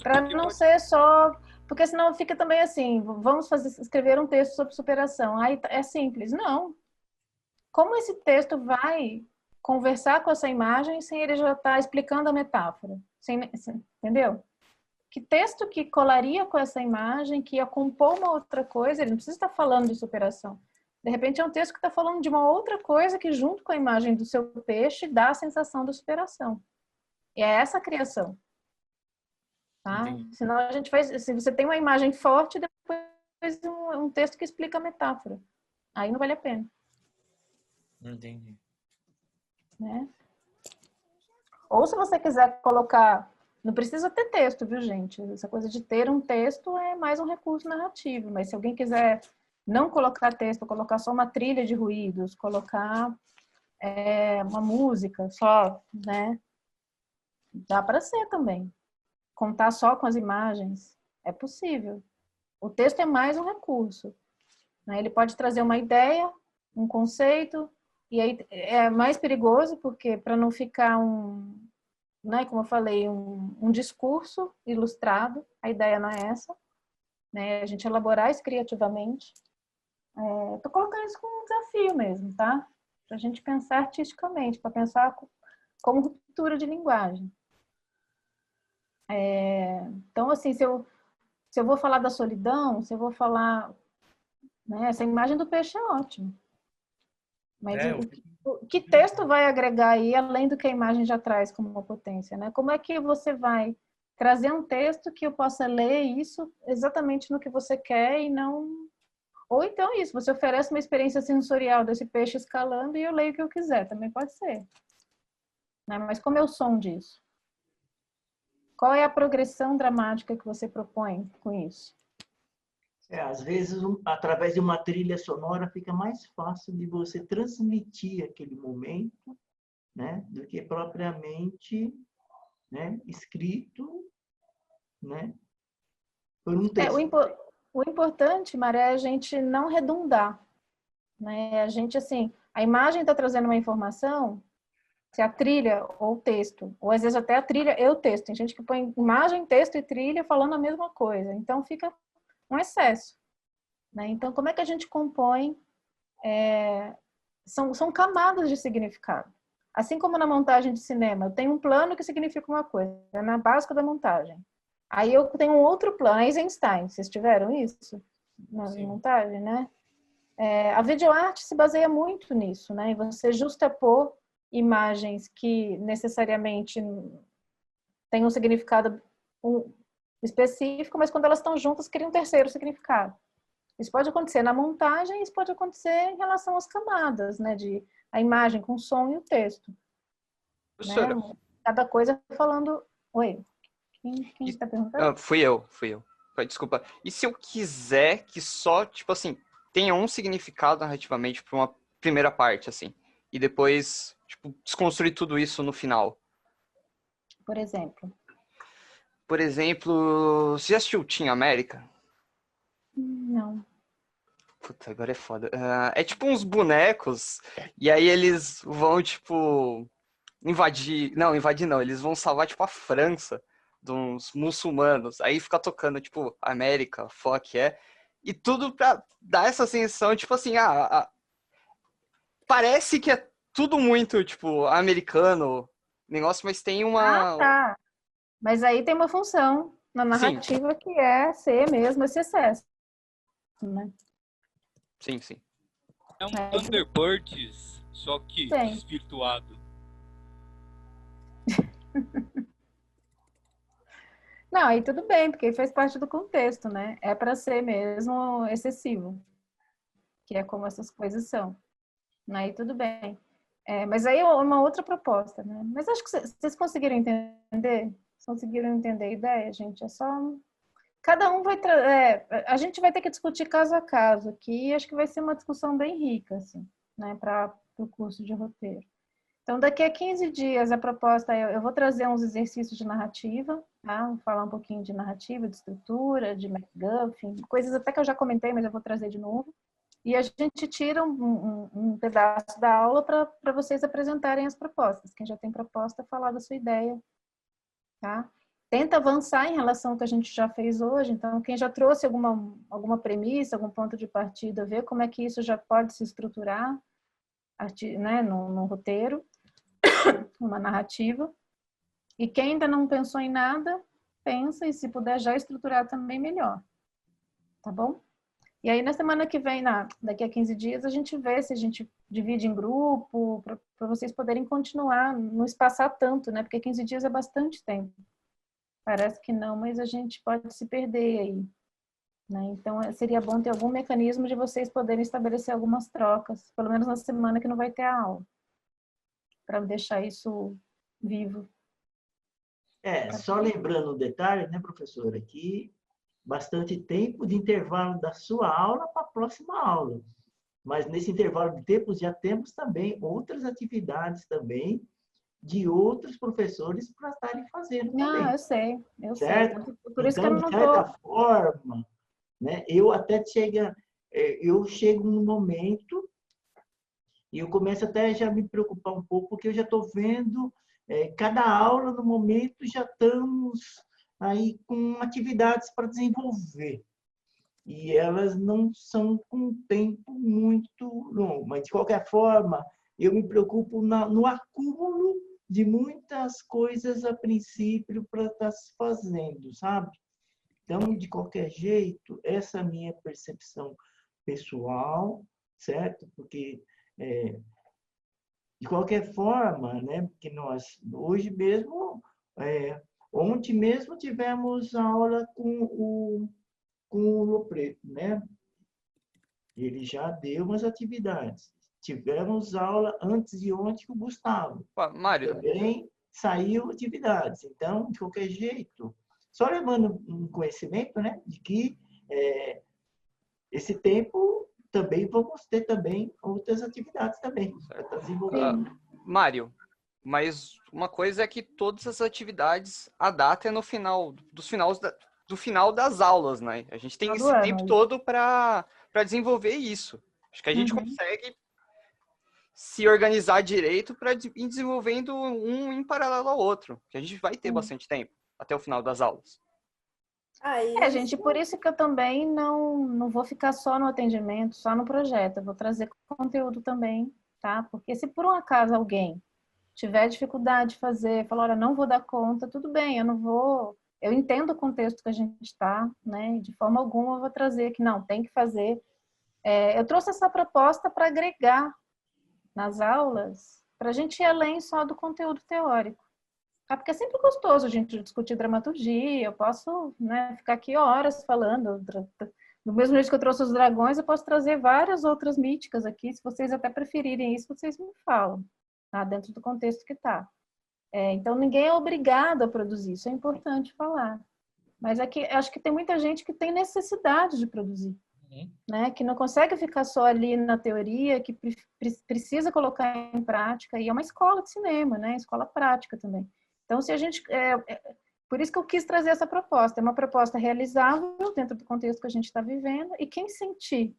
Para não ser só... Porque senão fica também assim, vamos escrever um texto sobre superação. Aí é simples. Não. Como esse texto vai conversar com essa imagem sem ele já estar explicando a metáfora? Entendeu? Que texto que colaria com essa imagem, que ia compor uma outra coisa, ele não precisa estar falando de superação. De repente é um texto que está falando de uma outra coisa que junto com a imagem do seu peixe dá a sensação de superação. E é essa a criação. Tá? Senão a gente faz, se você tem uma imagem forte, depois um texto que explica a metáfora. Aí não vale a pena. Entendi. Né? Ou se você quiser colocar... Não precisa ter texto, viu, gente? Essa coisa de ter um texto é mais um recurso narrativo. Mas se alguém quiser não colocar texto, colocar só uma trilha de ruídos, colocar uma música só, né? Dá para ser também. Contar só com as imagens é possível. O texto é mais um recurso. Né? Ele pode trazer uma ideia, um conceito, e aí é mais perigoso porque para não ficar né, como eu falei, um discurso ilustrado, a ideia não é essa, né? A gente elaborar isso criativamente. Estou colocando isso como um desafio mesmo, tá? Para a gente pensar artisticamente, para pensar como ruptura de linguagem. Então, assim, se eu vou falar da solidão, se eu vou falar... Né, essa imagem do peixe é ótima. Mas que texto vai agregar aí, além do que a imagem já traz como uma potência, né? Como é que você vai trazer um texto que eu possa ler isso exatamente no que você quer e não... Ou então isso, você oferece uma experiência sensorial desse peixe escalando e eu leio o que eu quiser, também pode ser. Né? Mas como é o som disso? Qual é a progressão dramática que você propõe com isso? Às vezes, através de uma trilha sonora, fica mais fácil de você transmitir aquele momento, né, do que propriamente, né, escrito, né, por um texto. O importante, Maré, é a gente não redundar. Né? A gente, assim, a imagem está trazendo uma informação, se a trilha ou o texto, ou às vezes até a trilha e o texto. Tem gente que põe imagem, texto e trilha falando a mesma coisa. Então, fica um excesso. Né? Então, como é que a gente compõe? São camadas de significado. Assim como na montagem de cinema, eu tenho um plano que significa uma coisa, é na básica da montagem. Aí eu tenho um outro plano, Eisenstein, vocês tiveram isso na montagem, né? A videoarte se baseia muito nisso, né? E você justapor imagens que necessariamente têm um significado específico, mas quando elas estão juntas, criam um terceiro significado. Isso pode acontecer na montagem, isso pode acontecer em relação às camadas, né? A imagem com o som e o texto. Né? Cada coisa falando... Oi, quem está perguntando? Fui eu. Desculpa. E se eu quiser que só, tipo assim, tenha um significado narrativamente para uma primeira parte, assim, e depois, tipo, desconstruir tudo isso no final? Por exemplo? por exemplo, você já assistiu Team América? Não. Puta, agora é foda. É tipo uns bonecos, e aí eles vão, tipo, invadir. Não, invadir não, eles vão salvar, tipo, a França de uns muçulmanos. Aí fica tocando, tipo, América, fuck, é. E tudo pra dar essa sensação, tipo assim, parece que é tudo muito, tipo, americano, negócio, mas tem uma. Tá. Mas aí tem uma função na Sim, narrativa que é ser mesmo esse excesso, né? sim, sim. É um Thunderbirds, só que Tem. desvirtuado. Não, aí tudo bem, porque faz parte do contexto, né? É para ser mesmo excessivo, que é como essas coisas são. Aí tudo bem. Mas aí é uma outra proposta, né? Mas acho que vocês conseguiram entender? Conseguiram entender a ideia, gente? É só... Cada um vai... a gente vai ter que discutir caso a caso aqui, e acho que vai ser uma discussão bem rica, assim, né? Para o curso de roteiro. Então, daqui a 15 dias, a proposta é... Eu vou trazer uns exercícios de narrativa, tá? Vou falar um pouquinho de narrativa, de estrutura, de MacGuffin, coisas até que eu já comentei, mas eu vou trazer de novo. E a gente tira um pedaço da aula para vocês apresentarem as propostas. Quem já tem proposta, falar da sua ideia, tá? Tenta avançar em relação ao que a gente já fez hoje. Então, quem já trouxe alguma premissa, algum ponto de partida, ver como é que isso já pode se estruturar, né, no roteiro, uma narrativa. E quem ainda não pensou em nada, pensa, e se puder já estruturar também, melhor. Tá bom? E aí, na semana que vem, daqui a 15 dias, a gente vê se a gente divide em grupo, para vocês poderem continuar, não espaçar tanto, né? Porque 15 dias é bastante tempo. Parece que não, mas a gente pode se perder aí, né? Então, seria bom ter algum mecanismo de vocês poderem estabelecer algumas trocas, pelo menos na semana que não vai ter a aula, para deixar isso vivo. Só lembrando um detalhe, né, professora, que bastante tempo de intervalo da sua aula para a próxima aula. Mas nesse intervalo de tempo já temos também outras atividades também de outros professores para estarem fazendo também. Eu sei. Certo? Por isso que eu Então, não de certa forma, né, eu chego num momento e eu começo até já me preocupar um pouco, porque eu já estou vendo cada aula no momento já estamos aí com atividades para desenvolver. E elas não são com um tempo muito longo. Mas, de qualquer forma, eu me preocupo no acúmulo de muitas coisas a princípio para estar se fazendo, sabe? Então, de qualquer jeito, essa é a minha percepção pessoal, certo? Porque, de qualquer forma, né? Porque nós, hoje mesmo, ontem mesmo tivemos aula com o Lopreto, né? Ele já deu umas atividades. Tivemos aula antes de ontem com o Gustavo. Mário. Também saiu atividades. Então, de qualquer jeito, só levando um conhecimento, né, de que esse tempo também vamos ter também outras atividades também para estar desenvolvendo. Mário, mas uma coisa é que todas as atividades, a data é no final, do final das aulas, né? A gente tem esse tempo todo para desenvolver isso. Acho que a gente consegue se organizar direito para ir desenvolvendo um em paralelo ao outro. Que a gente vai ter bastante tempo até o final das aulas. Gente, por isso que eu também não vou ficar só no atendimento, só no projeto. Eu vou trazer conteúdo também, tá? Porque se por um acaso alguém tiver dificuldade de fazer, falar, olha, não vou dar conta, tudo bem, eu não vou... Eu entendo o contexto que a gente está, né? De forma alguma eu vou trazer que não, tem que fazer. Eu trouxe essa proposta para agregar nas aulas, para a gente ir além só do conteúdo teórico. Tá? Porque é sempre gostoso a gente discutir dramaturgia, eu posso, né, ficar aqui horas falando. Do mesmo jeito que eu trouxe os dragões, eu posso trazer várias outras míticas aqui, se vocês até preferirem isso, vocês me falam, tá? Dentro do contexto que está. Então, ninguém é obrigado a produzir, isso é importante falar. Mas aqui, acho que tem muita gente que tem necessidade de produzir, né? Que não consegue ficar só ali na teoria, que precisa colocar em prática, e é uma escola de cinema, né? Escola prática também. Então, se a gente... Por isso que eu quis trazer essa proposta. É uma proposta realizável dentro do contexto que a gente está vivendo, e quem sentir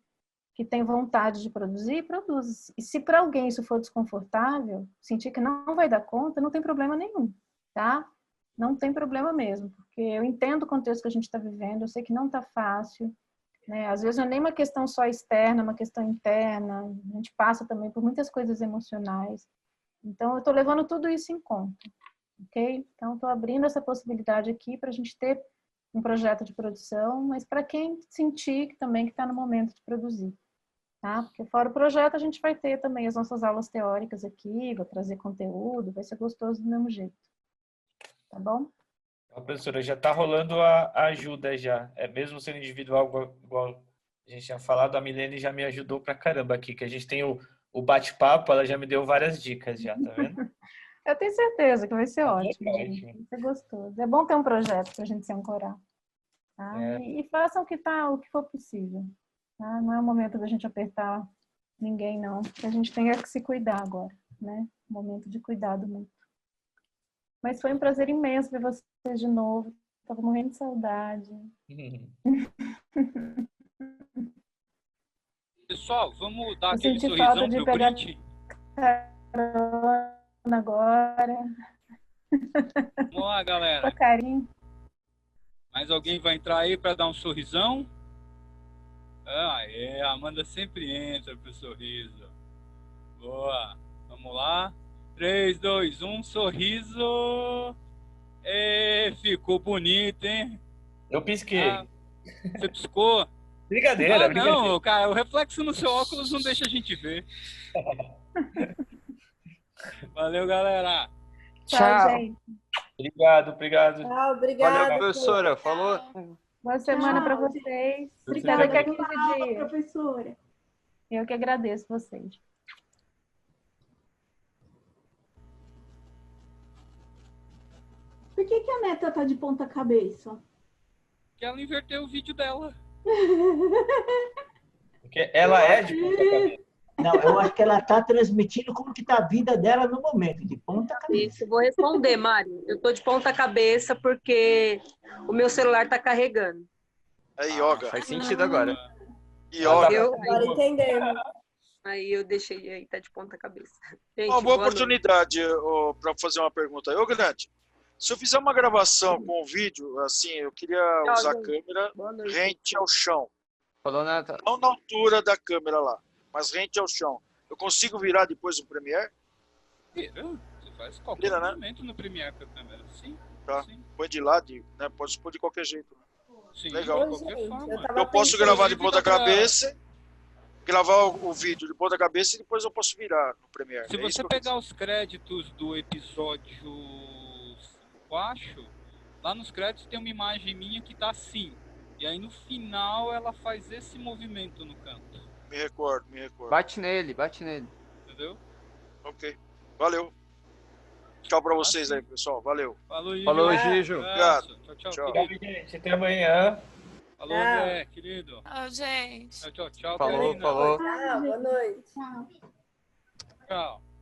que tem vontade de produzir, produz. E se para alguém isso for desconfortável, sentir que não vai dar conta, não tem problema nenhum, tá? Não tem problema mesmo, porque eu entendo o contexto que a gente está vivendo, eu sei que não está fácil, né? Às vezes não é nem uma questão só externa, é uma questão interna, a gente passa também por muitas coisas emocionais. Então, eu estou levando tudo isso em conta, ok? Então, estou abrindo essa possibilidade aqui para a gente ter um projeto de produção, mas para quem sentir que também está no momento de produzir, tá? Porque fora o projeto, a gente vai ter também as nossas aulas teóricas aqui, vou trazer conteúdo, vai ser gostoso do mesmo jeito. Tá bom? A professora, já está rolando a ajuda já. É mesmo sendo individual, igual a gente tinha falado, a Milene já me ajudou pra caramba aqui, que a gente tem o bate-papo, ela já me deu várias dicas já, tá vendo? Eu tenho certeza que vai ser ótimo, ótimo. gente. Vai ser gostoso. É bom ter um projeto para a gente se ancorar. Tá? E façam o que for possível. Tá? Não é o momento da gente apertar ninguém, não. A gente tem que se cuidar agora, né? Momento de cuidado muito. Mas foi um prazer imenso ver vocês de novo. Estava morrendo de saudade. Pessoal, vamos dar Eu aquele senti sorrisão falta de pro pegar print? carona agora. Vamos lá, galera. Com carinho. Mais alguém vai entrar aí para dar um sorrisão? A Amanda sempre entra pro sorriso. Boa. Vamos lá. 3, 2, 1, sorriso. Ficou bonito, hein? Eu pisquei. Você piscou? Brincadeira, Não, cara, o reflexo no seu óculos não deixa a gente ver. Valeu, galera. Tchau, gente. Obrigado. Tchau, obrigada. Valeu, professora. Falou. Boa semana para vocês. Obrigada Daqui a pela 15 aula, dias. professora. Eu que agradeço vocês. Por que a neta tá de ponta cabeça? Que ela inverteu o vídeo dela. Porque ela é de ponta cabeça. Não, eu acho que ela está transmitindo como que está a vida dela no momento, de ponta cabeça. Isso, vou responder, Mário. Eu estou de ponta cabeça porque o meu celular está carregando. É yoga. Faz sentido agora. Yoga. Agora entendemos. Aí eu deixei aí, tá de ponta cabeça. Gente, Uma boa boa oportunidade para fazer uma pergunta. Ô, Grande, se eu fizer uma gravação com o vídeo, assim, eu queria usar a câmera rente ao chão. Falou, Nata. Não na altura da câmera lá, mas rente ao chão. Eu consigo virar depois do Premiere? Vira. Você faz qualquer movimento no Premiere com a câmera. Sim. Tá. Sim. Põe de lado, né? Pode pôr de qualquer jeito. Sim, legal. de qualquer forma. Eu posso gravar de ponta cabeça, gravar o vídeo de ponta cabeça e depois eu posso virar no Premiere. Se você pegar os créditos do episódio 4, lá nos créditos tem uma imagem minha que tá assim. E aí no final ela faz esse movimento no canto. Me recordo. Bate nele. Entendeu? Ok. Valeu. Tchau pra vocês aí, pessoal. Valeu. Falou, Gijo. Obrigado. Tchau. Gente. Até amanhã. Falou, André, querido. Tchau, gente. Tchau. Falou. Tchau, boa noite. Tchau. Tchau.